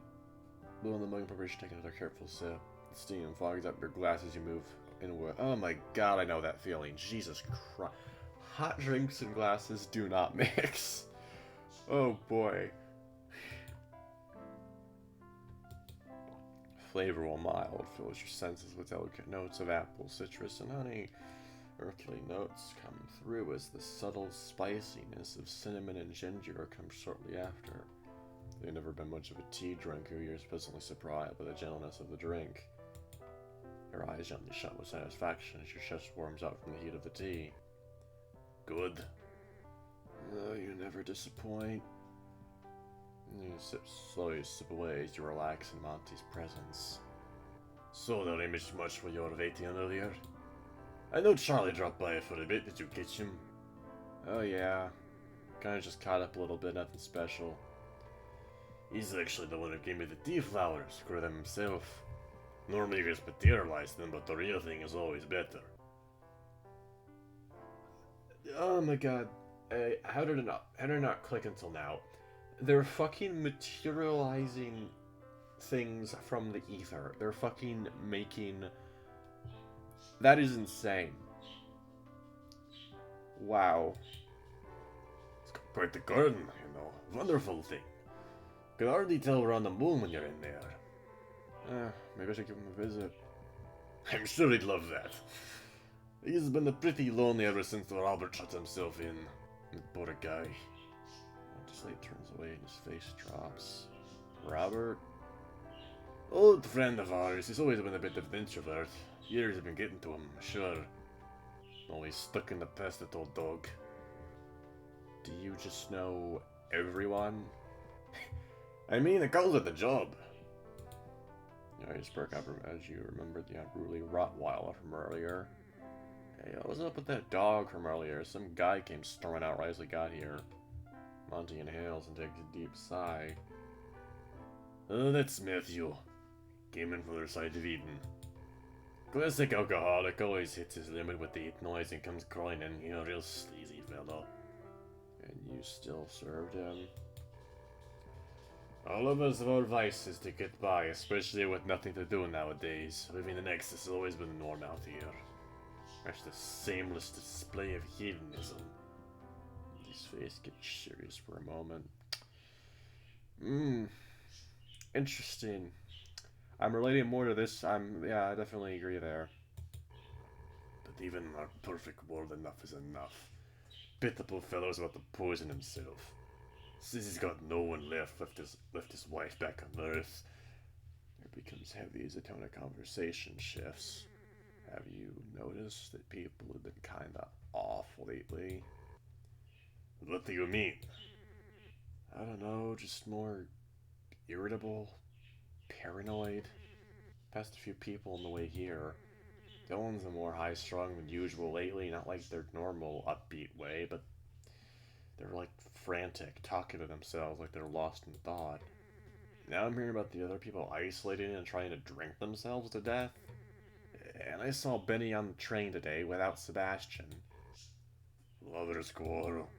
Blowing the mug in preparation, take another careful sip. The steam fogs up your glass as you move inward. Oh my god, I know that feeling. Jesus Christ. Hot drinks and glasses do not mix. Oh boy. Flavor, while mild, fills your senses with delicate notes of apple, citrus, and honey. Earthly notes come through as the subtle spiciness of cinnamon and ginger comes shortly after. You've never been much of a tea drinker, you're pleasantly surprised by the gentleness of the drink. Your eyes gently shut with satisfaction as your chest warms up from the heat of the tea. Good. Oh, you never disappoint. You slowly sip away as you relax in Monty's presence. So there ain't much for your waiting earlier? I know Charlie dropped by for a bit. Did you catch him? Oh yeah. Kinda just caught up a little bit, nothing special. He's actually the one who gave me the tea flowers. Grew them himself. Normally you just materialize them, but the real thing is always better. Oh my god. How did it not click until now? They're fucking materializing things from the ether. They're fucking making... That is insane. Wow. It's quite the garden, you know. Wonderful thing. Can hardly tell we're on the moon when you're in there. Maybe I should give him a visit. I'm sure he'd love that. He's been pretty lonely ever since the Robert shut himself in. Poor guy. Just like turns away and his face drops. Robert? Old friend of ours. He's always been a bit of an introvert. Years have been getting to him, sure. Always stuck in the past, that old dog. Do you just know everyone? I mean, it comes with the job. Yeah, I just broke up as you remembered the unruly Rottweiler from earlier. Hey, what was up with that dog from earlier? Some guy came storming out right as we got here. Monty inhales and takes a deep sigh. Oh, that's Matthew. Came in from the other side of Eden. Classic alcoholic, always hits his limit with the noise and comes crawling in here, real sleazy fellow. And you still served him? All of us have our vices to get by, especially with nothing to do nowadays. Living in excess has always been the norm out here. That's the shameless display of hedonism. His face gets serious for a moment. Interesting. I'm relating more to this. Yeah, I definitely agree there. But even in our perfect world, enough is enough. Pitiful fellow's about to poison himself. Says he's got no one left his wife back on Earth. It becomes heavy as the tone of conversation shifts. Have you noticed that people have been kinda off lately? What do you mean? I don't know, just more irritable, paranoid. Passed a few people on the way here. Dylan's a more high-strung than usual lately, not like their normal upbeat way, but they're like frantic, talking to themselves like they're lost in thought. Now I'm hearing about the other people isolating and trying to drink themselves to death. And I saw Benny on the train today without Sebastian. Lover's quarrel.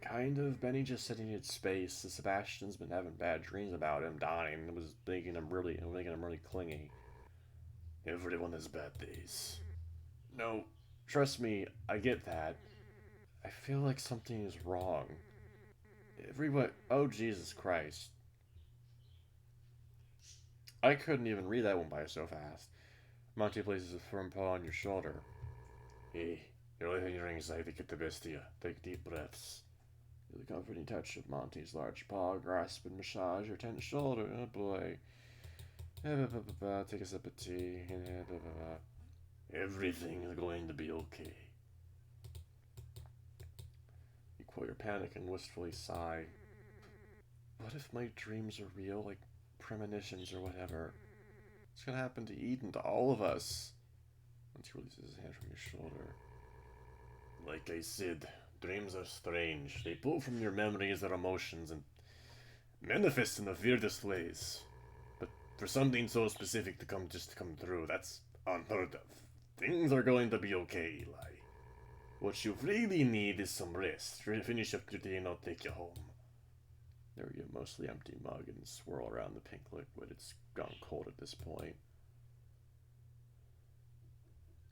Kind of. Benny just said he needed space. Sebastian's been having bad dreams about him dying. It was making him really clingy. Everyone has bad days. No, trust me, I get that. I feel like something is wrong. Everyone. Oh, Jesus Christ. I couldn't even read that one by so fast. Monty places a firm paw on your shoulder. Hey, you're letting your anxiety get the best of you. Take deep breaths. The comforting touch of Monty's large paw grasp and massage your tense shoulder. Oh boy. Take a sip of tea. Everything is going to be okay. You quote your panic and wistfully sigh. What if my dreams are real, like premonitions or whatever? What's gonna happen to Eden, to all of us? Once he releases his hand from your shoulder. Like I said, dreams are strange. They pull from your memories or emotions and manifest in the weirdest ways. But for something so specific to come through, that's unheard of. Things are going to be okay, Eli. What you really need is some rest. Finish up your day and I'll take you home. There you a mostly empty mug and swirl around the pink liquid. It's gone cold at this point.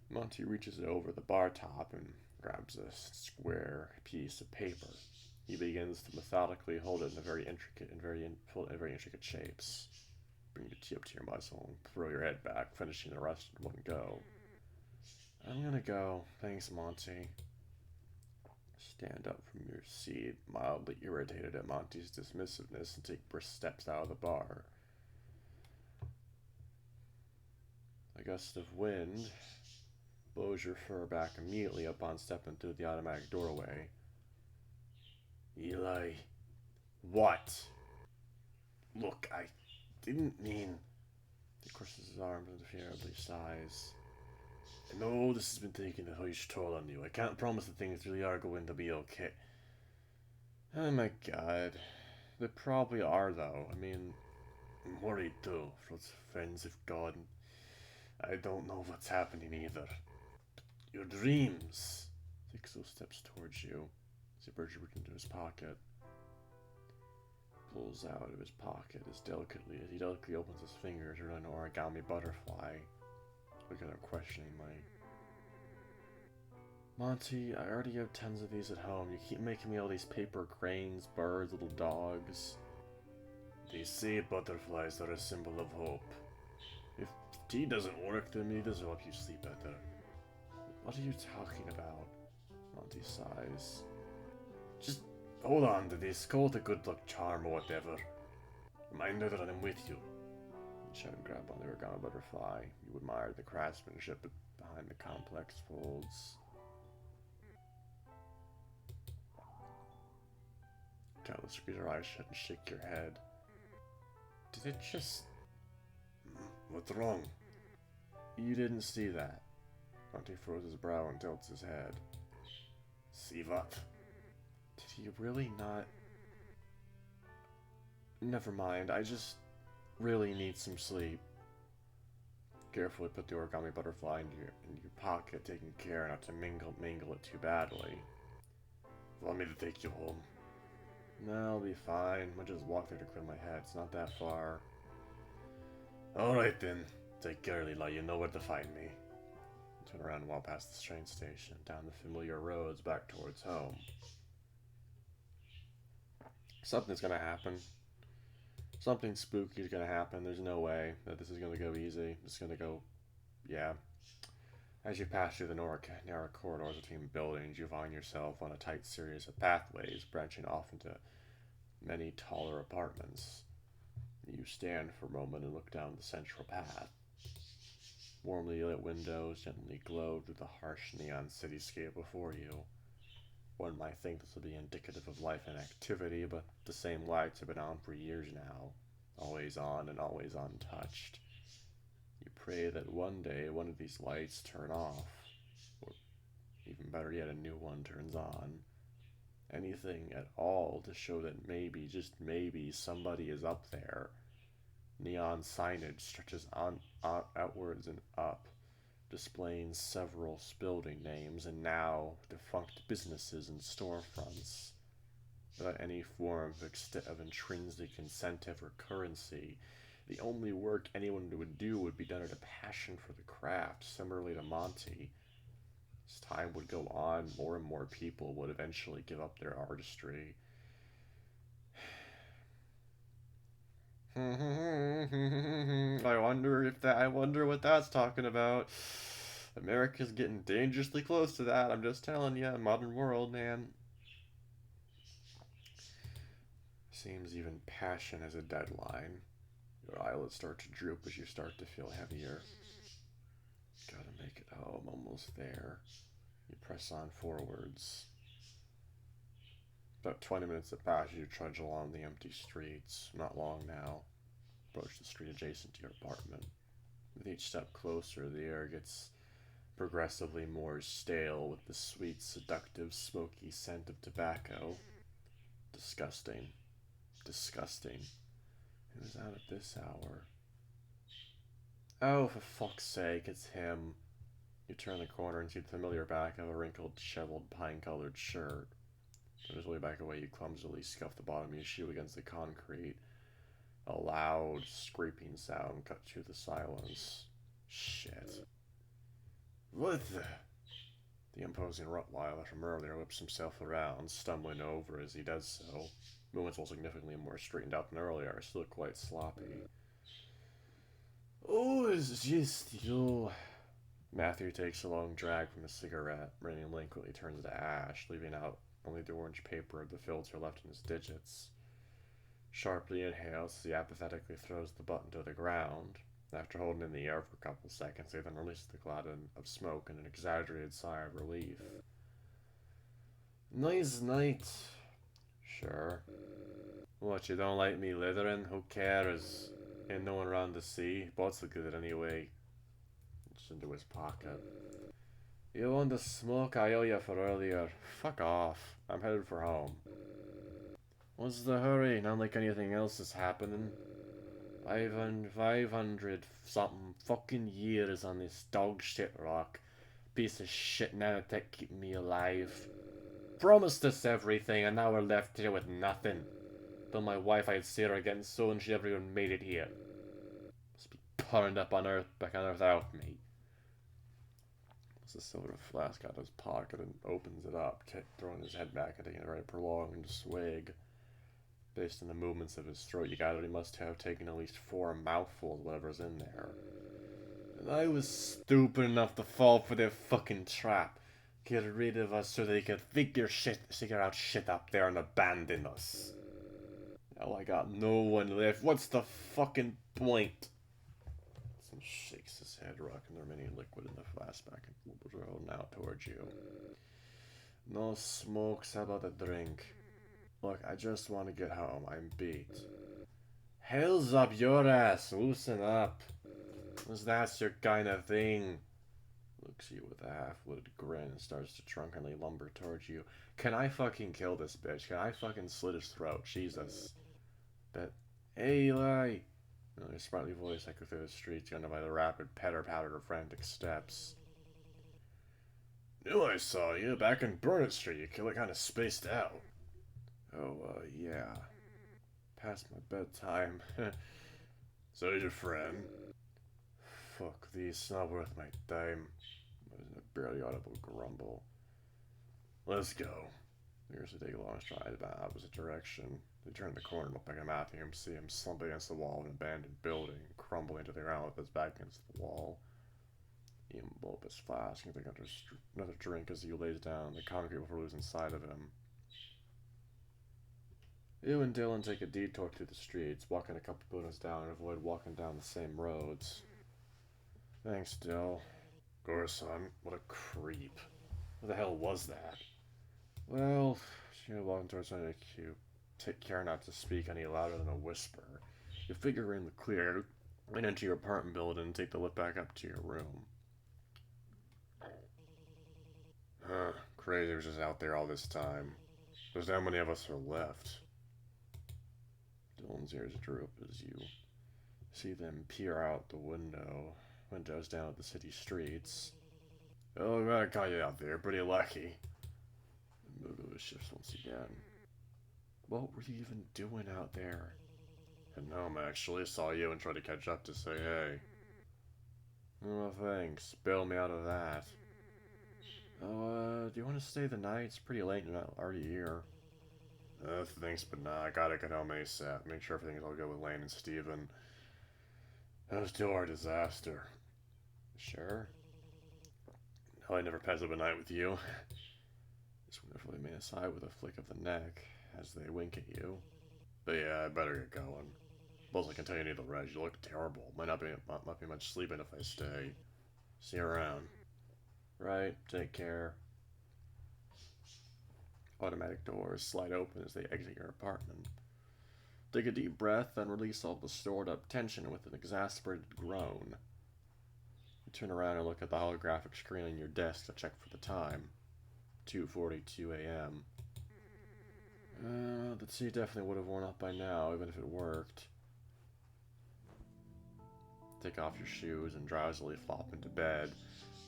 Monty reaches over the bar top and grabs a square piece of paper. He begins to methodically hold it in very intricate shapes. Bring your tea up to your muzzle and throw your head back, finishing the rest in one go. I'm gonna go. Thanks, Monty. Stand up from your seat, mildly irritated at Monty's dismissiveness, and take brisk steps out of the bar. A gust of wind blows your fur back immediately upon stepping through the automatic doorway. Eli, what? Look, I didn't mean... He crosses his arms and fearfully sighs. I know this has been taking a huge toll on you. I can't promise that things really are going to be okay. Oh my god. They probably are, though. I mean, I'm worried too, for those friends have gone. I don't know what's happening either. Your dreams. takes those steps towards you. As he reaches into his pocket. Pulls out of his pocket as he delicately opens his fingers around an origami butterfly. Look at him questioningly. Monty, I already have tons of these at home. You keep making me all these paper cranes, birds, little dogs. They say butterflies are a symbol of hope. If tea doesn't work, then maybe this will help you sleep better. What are you talking about? Monty sighs. Just hold on to this, call it a good luck charm or whatever. Reminder that I'm with you. You try to grab on the origami butterfly. You admire the craftsmanship behind the complex folds. Tell the squeeze your eyes shut and shake your head. Did it just... What's wrong? You didn't see that. Monty froze his brow and tilts his head. See what? Did he really not... Never mind, I just really need some sleep. Carefully put the origami butterfly in your pocket, taking care not to mingle it too badly. Want me to take you home? No, I'll be fine. I'll just walk there to clear my head. It's not that far. Alright then. Take care, Leela. You know where to find me. Turn around and walk past the train station, down the familiar roads back towards home. Something's gonna happen. Something spooky is gonna happen. There's no way that this is gonna go easy. It's gonna go, yeah. As you pass through the narrow corridors between buildings, you find yourself on a tight series of pathways branching off into many taller apartments. You stand for a moment and look down the central path. Warmly lit windows gently glow through the harsh neon cityscape before you. One might think this would be indicative of life and activity, but the same lights have been on for years now, always on and always untouched. You pray that one day one of these lights turn off, or even better yet, a new one turns on. Anything at all to show that maybe, just maybe, somebody is up there. Neon signage stretches outwards and up, displaying several building names and now defunct businesses and storefronts. Without any form of intrinsic incentive or currency, the only work anyone would do would be done out of passion for the craft, similarly to Monty. As time would go on, more and more people would eventually give up their artistry. I wonder what that's talking about. America's getting dangerously close to that. I'm just telling you, modern world, man. Seems even passion has a deadline. Your eyelids start to droop as you start to feel heavier. Gotta make it home, almost there. You press on forwards. About 20 minutes have passed as you trudge along the empty streets. Not long now. Approach the street adjacent to your apartment. With each step closer, the air gets progressively more stale with the sweet, seductive, smoky scent of tobacco. Disgusting. Disgusting. Who's out at this hour? Oh, for fuck's sake, it's him. You turn the corner and see the familiar back of a wrinkled, disheveled, pine-colored shirt. On his way back away, you clumsily scuff the bottom of your shoe against the concrete. A loud, scraping sound cut through the silence. Shit. What the? The imposing Rottweiler from earlier whips himself around, stumbling over as he does so. Movements while significantly more straightened out than earlier are still quite sloppy. Oh, it's just you. Matthew takes a long drag from his cigarette, raining liquidly turns to ash, leaving out only the orange paper of the filter left in his digits. Sharply inhales as he apathetically throws the button to the ground. After holding it in the air for a couple seconds, he then releases the cloud of smoke in an exaggerated sigh of relief. Nice night. Sure. What, you don't like me littering? Who cares? Ain't no one around to see. Boats look good anyway. reaches into his pocket. You want the smoke I owe you for earlier? Fuck off. I'm headed for home. What's the hurry? Not like anything else is happening. 500 something fucking years on this dog shit rock. Piece of shit nanotech keeping me alive. Promised us everything and now we're left here with nothing. Told my wife I'd see her again soon, she never even made it here. Must be burned up on Earth, back on Earth without me. Puts the silver flask out of his pocket and opens it up, throwing his head back and taking a very prolonged swig. Based on the movements of his throat, you gather he must have taken at least 4 mouthfuls of whatever's in there. And I was stupid enough to fall for their fucking trap. Get rid of us so they could figure out shit up there and abandon us. Now I got no one left. What's the fucking point? He shakes his head, rocking the remaining liquid in the flask back and rolling out towards you. No smokes, how about a drink? Look, I just want to get home. I'm beat. Hell's up your ass. Loosen up. Unless that's your kind of thing. Looks at you with a half-witted grin and starts to drunkenly lumber towards you. Can I fucking kill this bitch? Can I fucking slit his throat? Jesus. But, hey, Eli. A sprightly voice echoed through the streets, guided by the rapid patter-patter of frantic steps. Knew I saw you back in Burnett Street. You killer kind of spaced out. Oh, yeah. Past my bedtime. So did your friend. Fuck these, it's not worth my time. Was a barely audible grumble. Let's go. Here's to take a long stride in the opposite direction. They turn the corner and look back at Matthew and see him slumped against the wall of an abandoned building, crumbling to the ground with his back against the wall. He blows up his flask and takes another drink as he lays down the concrete before losing sight of him. You and Dylan take a detour through the streets, walking a couple buildings down and avoid walking down the same roads. Thanks, Dill. Gorson, what a creep. What the hell was that? Well, she walking towards something cute. Take care not to speak any louder than a whisper. You figure you're in the clear, and into your apartment building and take the lift back up to your room. Huh, crazy was just out there all this time. There's that many of us are left. Dylan's ears droop as you see them peer out the windows down at the city streets. Oh, I caught you out there, pretty lucky. The mood of shifts once again. What were you even doing out there? Heading home, actually. Saw you and tried to catch up to say hey. Oh, thanks. Bail me out of that. Oh, do you want to stay the night? It's pretty late and you're not already here. Thanks, but nah, I gotta get home ASAP. Make sure everything's all good with Lane and Steven. That was still our disaster. Sure. No, I never passed up a night with you. This wonderfully made aside with a flick of the neck as they wink at you. But yeah, I better get going. Plus, I can tell you need the rest. You look terrible. Might not be much sleeping if I stay. See you around. Right, take care. Automatic doors slide open as they exit your apartment. Take a deep breath and release all the stored up tension with an exasperated groan. You turn around and look at the holographic screen on your desk to check for the time. 2:42 a.m. The tea definitely would have worn off by now, even if it worked. Take off your shoes and drowsily flop into bed,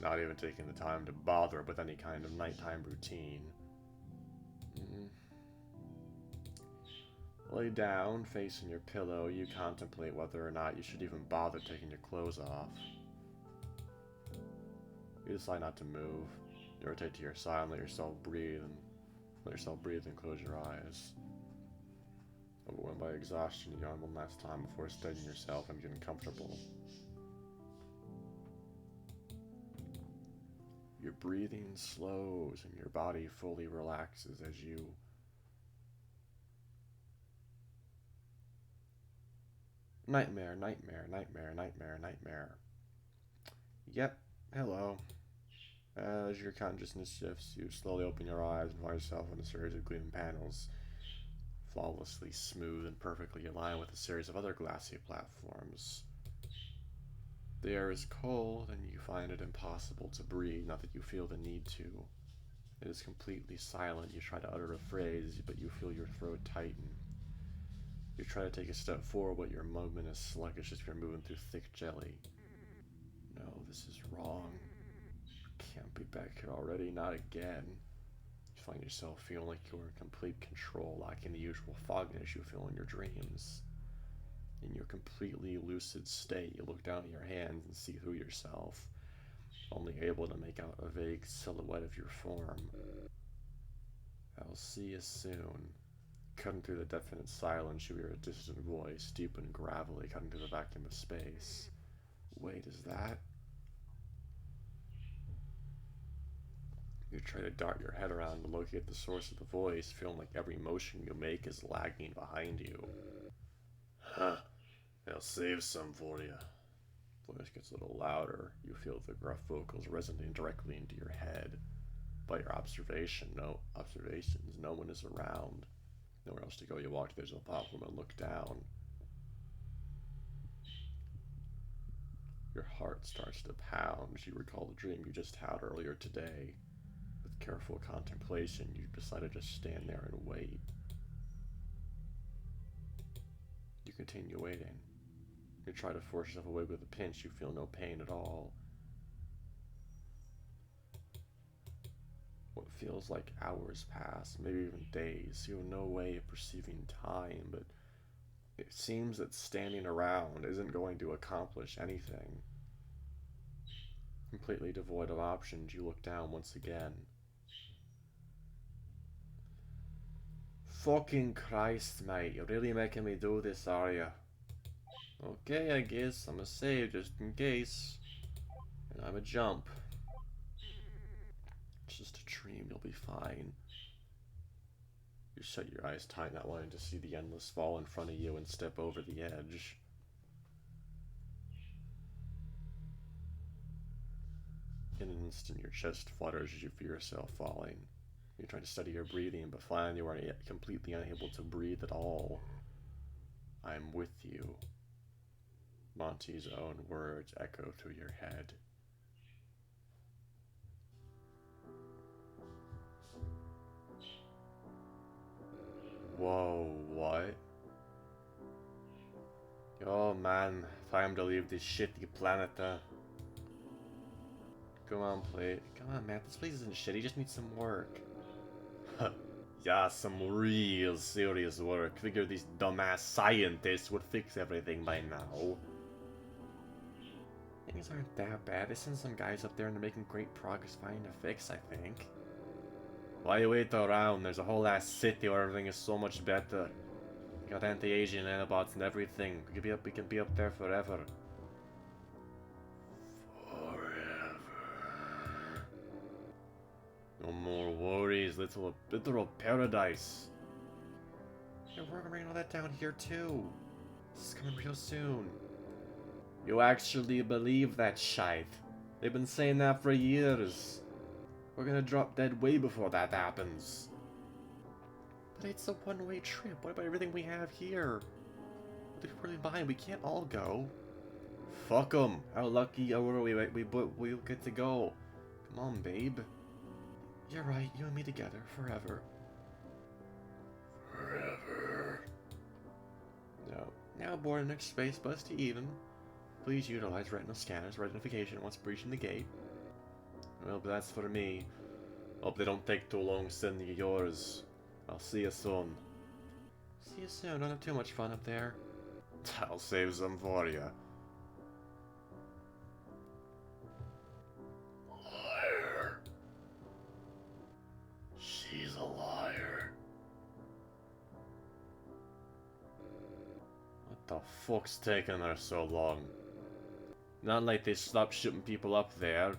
not even taking the time to bother with any kind of nighttime routine. Lay down, facing your pillow, you contemplate whether or not you should even bother taking your clothes off. You decide not to move. You rotate to your side and let yourself breathe and close your eyes. Overwhelmed by exhaustion, you yawn one last time before steadying yourself and getting comfortable. Your breathing slows and your body fully relaxes as you nightmare, nightmare, nightmare, nightmare, nightmare. Yep, hello. As your consciousness shifts, you slowly open your eyes and find yourself on a series of gleaming panels, flawlessly smooth and perfectly aligned with a series of other glassy platforms. The air is cold and you find it impossible to breathe, not that you feel the need to. It is completely silent. You try to utter a phrase, but you feel your throat tighten. You try to take a step forward, but your movement is sluggish as if you're moving through thick jelly. No, this is wrong. Can't be back here already, not again. You find yourself feeling like you're in complete control, lacking the usual fogginess you feel in your dreams. In your completely lucid state, you look down at your hands and see through yourself, only able to make out a vague silhouette of your form. I'll see you soon. Cutting through the deafening silence, you hear a distant voice, deep and gravelly, cutting through the vacuum of space. Wait, is that? You try to dart your head around to locate the source of the voice, feeling like every motion you make is lagging behind you. Huh. I'll save some for you. The voice gets a little louder. You feel the gruff vocals resonating directly into your head. By your observations, no one is around. Nowhere else to go. You walk to the edge of the platform and look down. Your heart starts to pound as you recall the dream you just had earlier today. With careful contemplation, you decided to stand there and wait. You continue waiting. You try to force yourself away with a pinch. You feel no pain at all. What feels like hours pass, maybe even days. You have no way of perceiving time, but it seems that standing around isn't going to accomplish anything. Completely devoid of options, you look down once again. Fucking Christ, mate. You're really making me do this, are you? Okay, I guess. I'm gonna save just in case. And I'm a jump. It's just a dream, you'll be fine. You shut your eyes tight, not wanting to see the endless fall in front of you and step over the edge. In an instant, your chest flutters as you feel yourself falling. You're trying to steady your breathing, but finally you are completely unable to breathe at all. I'm with you. Monty's own words echo through your head. Whoa, what? Oh man, time to leave this shitty planet. Come on, play. Come on, man, this place isn't shitty, you just need some work. Yeah, some real serious work. Figure these dumbass scientists would fix everything by now. Things aren't that bad. They sent some guys up there and they're making great progress finding a fix, I think. Why you wait around? There's a whole ass city where everything is so much better. We got anti-aging nanobots and everything. We can be up there forever. No more worries, literal paradise. Yeah, we're gonna bring all that down here too. This is coming real soon. You actually believe that shite? They've been saying that for years. We're gonna drop dead way before that happens. But it's a one-way trip. What about everything we have here? What if we're really behind? We can't all go. Fuck them. How lucky are we? We'll get to go. Come on, babe. You're right, you and me together, forever. Forever. No. Now aboard the next space bus to Eden. Please utilize retinal scanners for identification once breaching the gate. Well, but that's for me. Hope they don't take too long sending you yours. I'll see you soon. See you soon, don't have too much fun up there. I'll save some for you. Liar. She's a liar. What the fuck's taking her so long? Not like they stopped shooting people up there.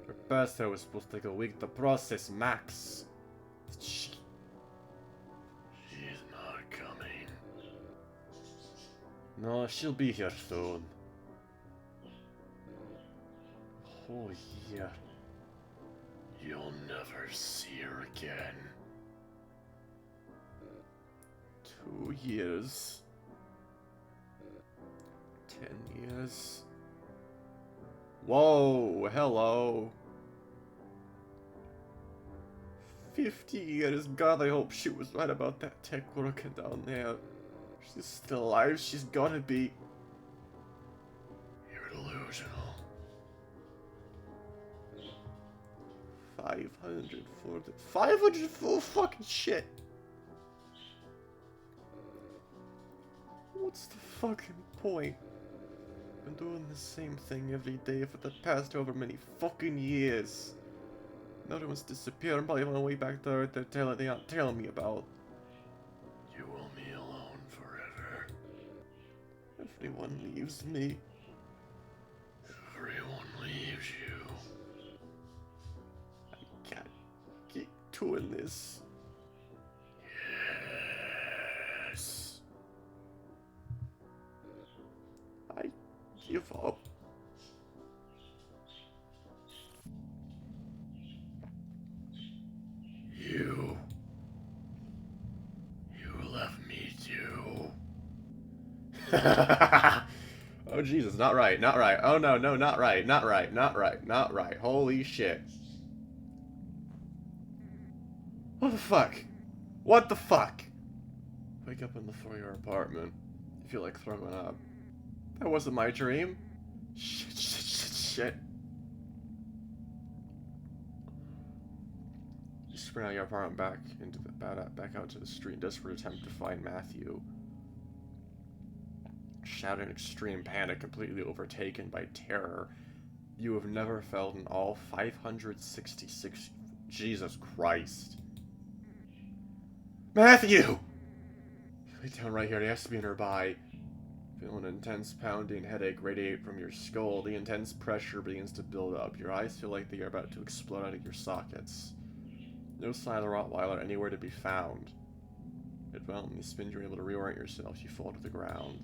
Her birthday was supposed to take a week to process, max. She's not coming. No, she'll be here soon. Oh yeah. You'll never see her again. 2 years. 10 years. Whoa, hello. 50 years. God, I hope she was right about that tech worker down there. She's still alive. She's gotta be. You're delusional. 500 for the 500 for fucking shit. What's the fucking point? Been doing the same thing every day for the past however many fucking years. Another one's disappeared. I'm probably on my way back there to tell they aren't telling me about. You will be alone forever. Everyone leaves me. Everyone leaves you. I can't keep doing this. Yes. I give up. You left me too. Oh Jesus, not right, not right. Oh no, no, not right, not right, not right, not right. Holy shit. What the fuck? What the fuck? Wake up in the foyer apartment. I feel like throwing up. That wasn't my dream. Shit, shit, shit, shit. You sprint out of your apartment back into the back out to the street in desperate attempt to find Matthew. Shouting in extreme panic, completely overtaken by terror. You have never felt in all 566. Jesus Christ. Matthew! Lay down right here. He has to be nearby. Feel an intense pounding headache radiate from your skull. The intense pressure begins to build up. Your eyes feel like they are about to explode out of your sockets. No sign of the Rottweiler anywhere to be found. It won't. When you spin, you're able to reorient yourself. You fall to the ground.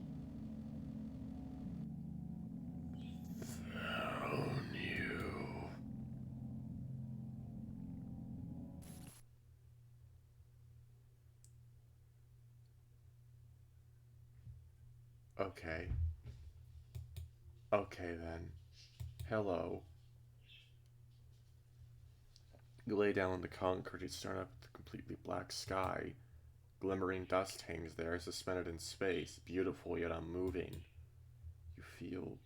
Found you. Okay. Okay then. Hello. You lay down on the concrete, you stare up at the completely black sky. Glimmering dust hangs there, suspended in space, beautiful yet unmoving. You feel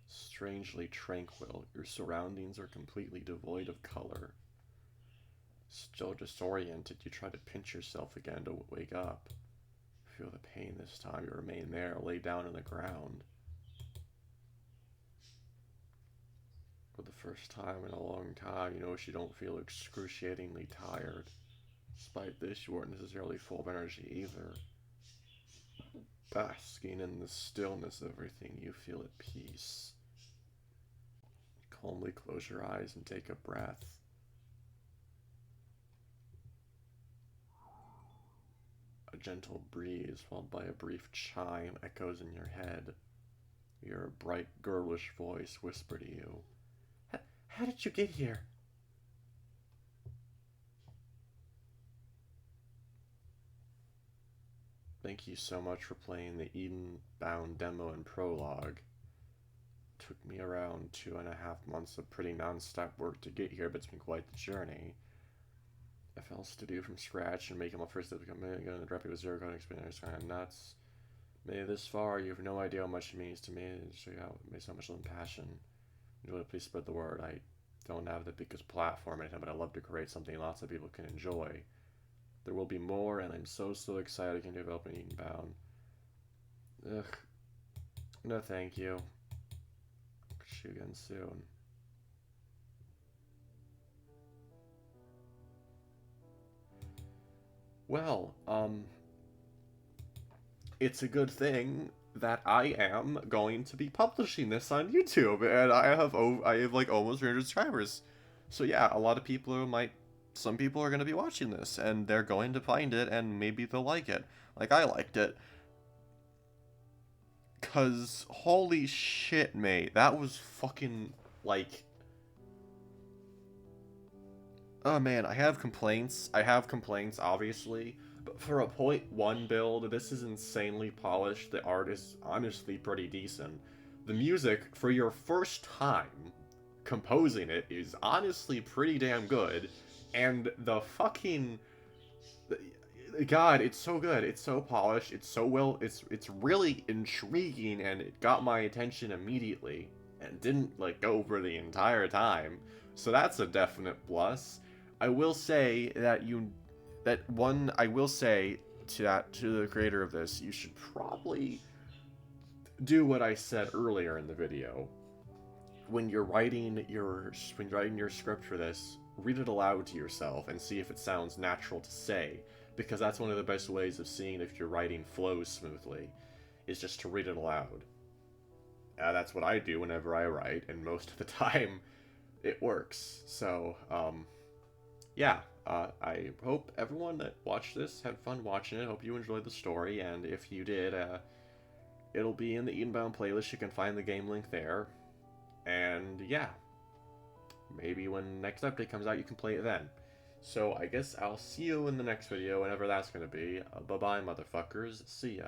strangely tranquil. Your surroundings are completely devoid of color. Still disoriented, you try to pinch yourself again to wake up. Feel the pain this time. You remain there, lay down on the ground. For the first time in a long time, you notice you don't feel excruciatingly tired. Despite this, you aren't necessarily full of energy either. Basking in the stillness of everything, you feel at peace. Calmly close your eyes and take a breath. A gentle breeze, followed by a brief chime, echoes in your head. You hear a bright, girlish voice whisper to you. How did you get here? Thank you so much for playing the Edenbound demo and prologue. It took me around 2.5 months of pretty non-stop work to get here, but it's been quite the journey. If else to do from scratch and make it my first step to become going to drop you with zero coding experience, kind of nuts. Made it this far, you have no idea how much it means to me. To show you how it makes so much love and passion. Enjoy, please spread the word. I don't have the biggest platform or anything, but I love to create something lots of people can enjoy. There will be more, and I'm so excited I can develop an Edenbound. Ugh. No thank you. See you again soon. Well, it's a good thing that I am going to be publishing this on YouTube, and I have like almost 300 subscribers. So yeah, a lot of people some people are going to be watching this, and they're going to find it, and maybe they'll like it, like I liked it. Cause holy shit, mate, that was fucking like. Oh man, I have complaints, obviously. But for a .1 build, this is insanely polished. The art is honestly pretty decent. the music for your first time composing it is honestly pretty damn good, and the fucking God, it's so good. It's so polished. It's so well. It's really intriguing, and it got my attention immediately, and didn't like go over the entire time. So that's a definite plus. I will say that I will say to the creator of this, you should probably do what I said earlier in the video. When you're writing your script for this, read it aloud to yourself and see if it sounds natural to say, because that's one of the best ways of seeing if your writing flows smoothly, is just to read it aloud. That's what I do whenever I write, and most of the time it works. So yeah, I hope everyone that watched this had fun watching it. Hope you enjoyed the story, and if you did, it'll be in the Edenbound playlist. You can find the game link there. And yeah, maybe when next update comes out, you can play it then. So I guess I'll see you in the next video, whenever that's going to be. Bye-bye, motherfuckers. See ya.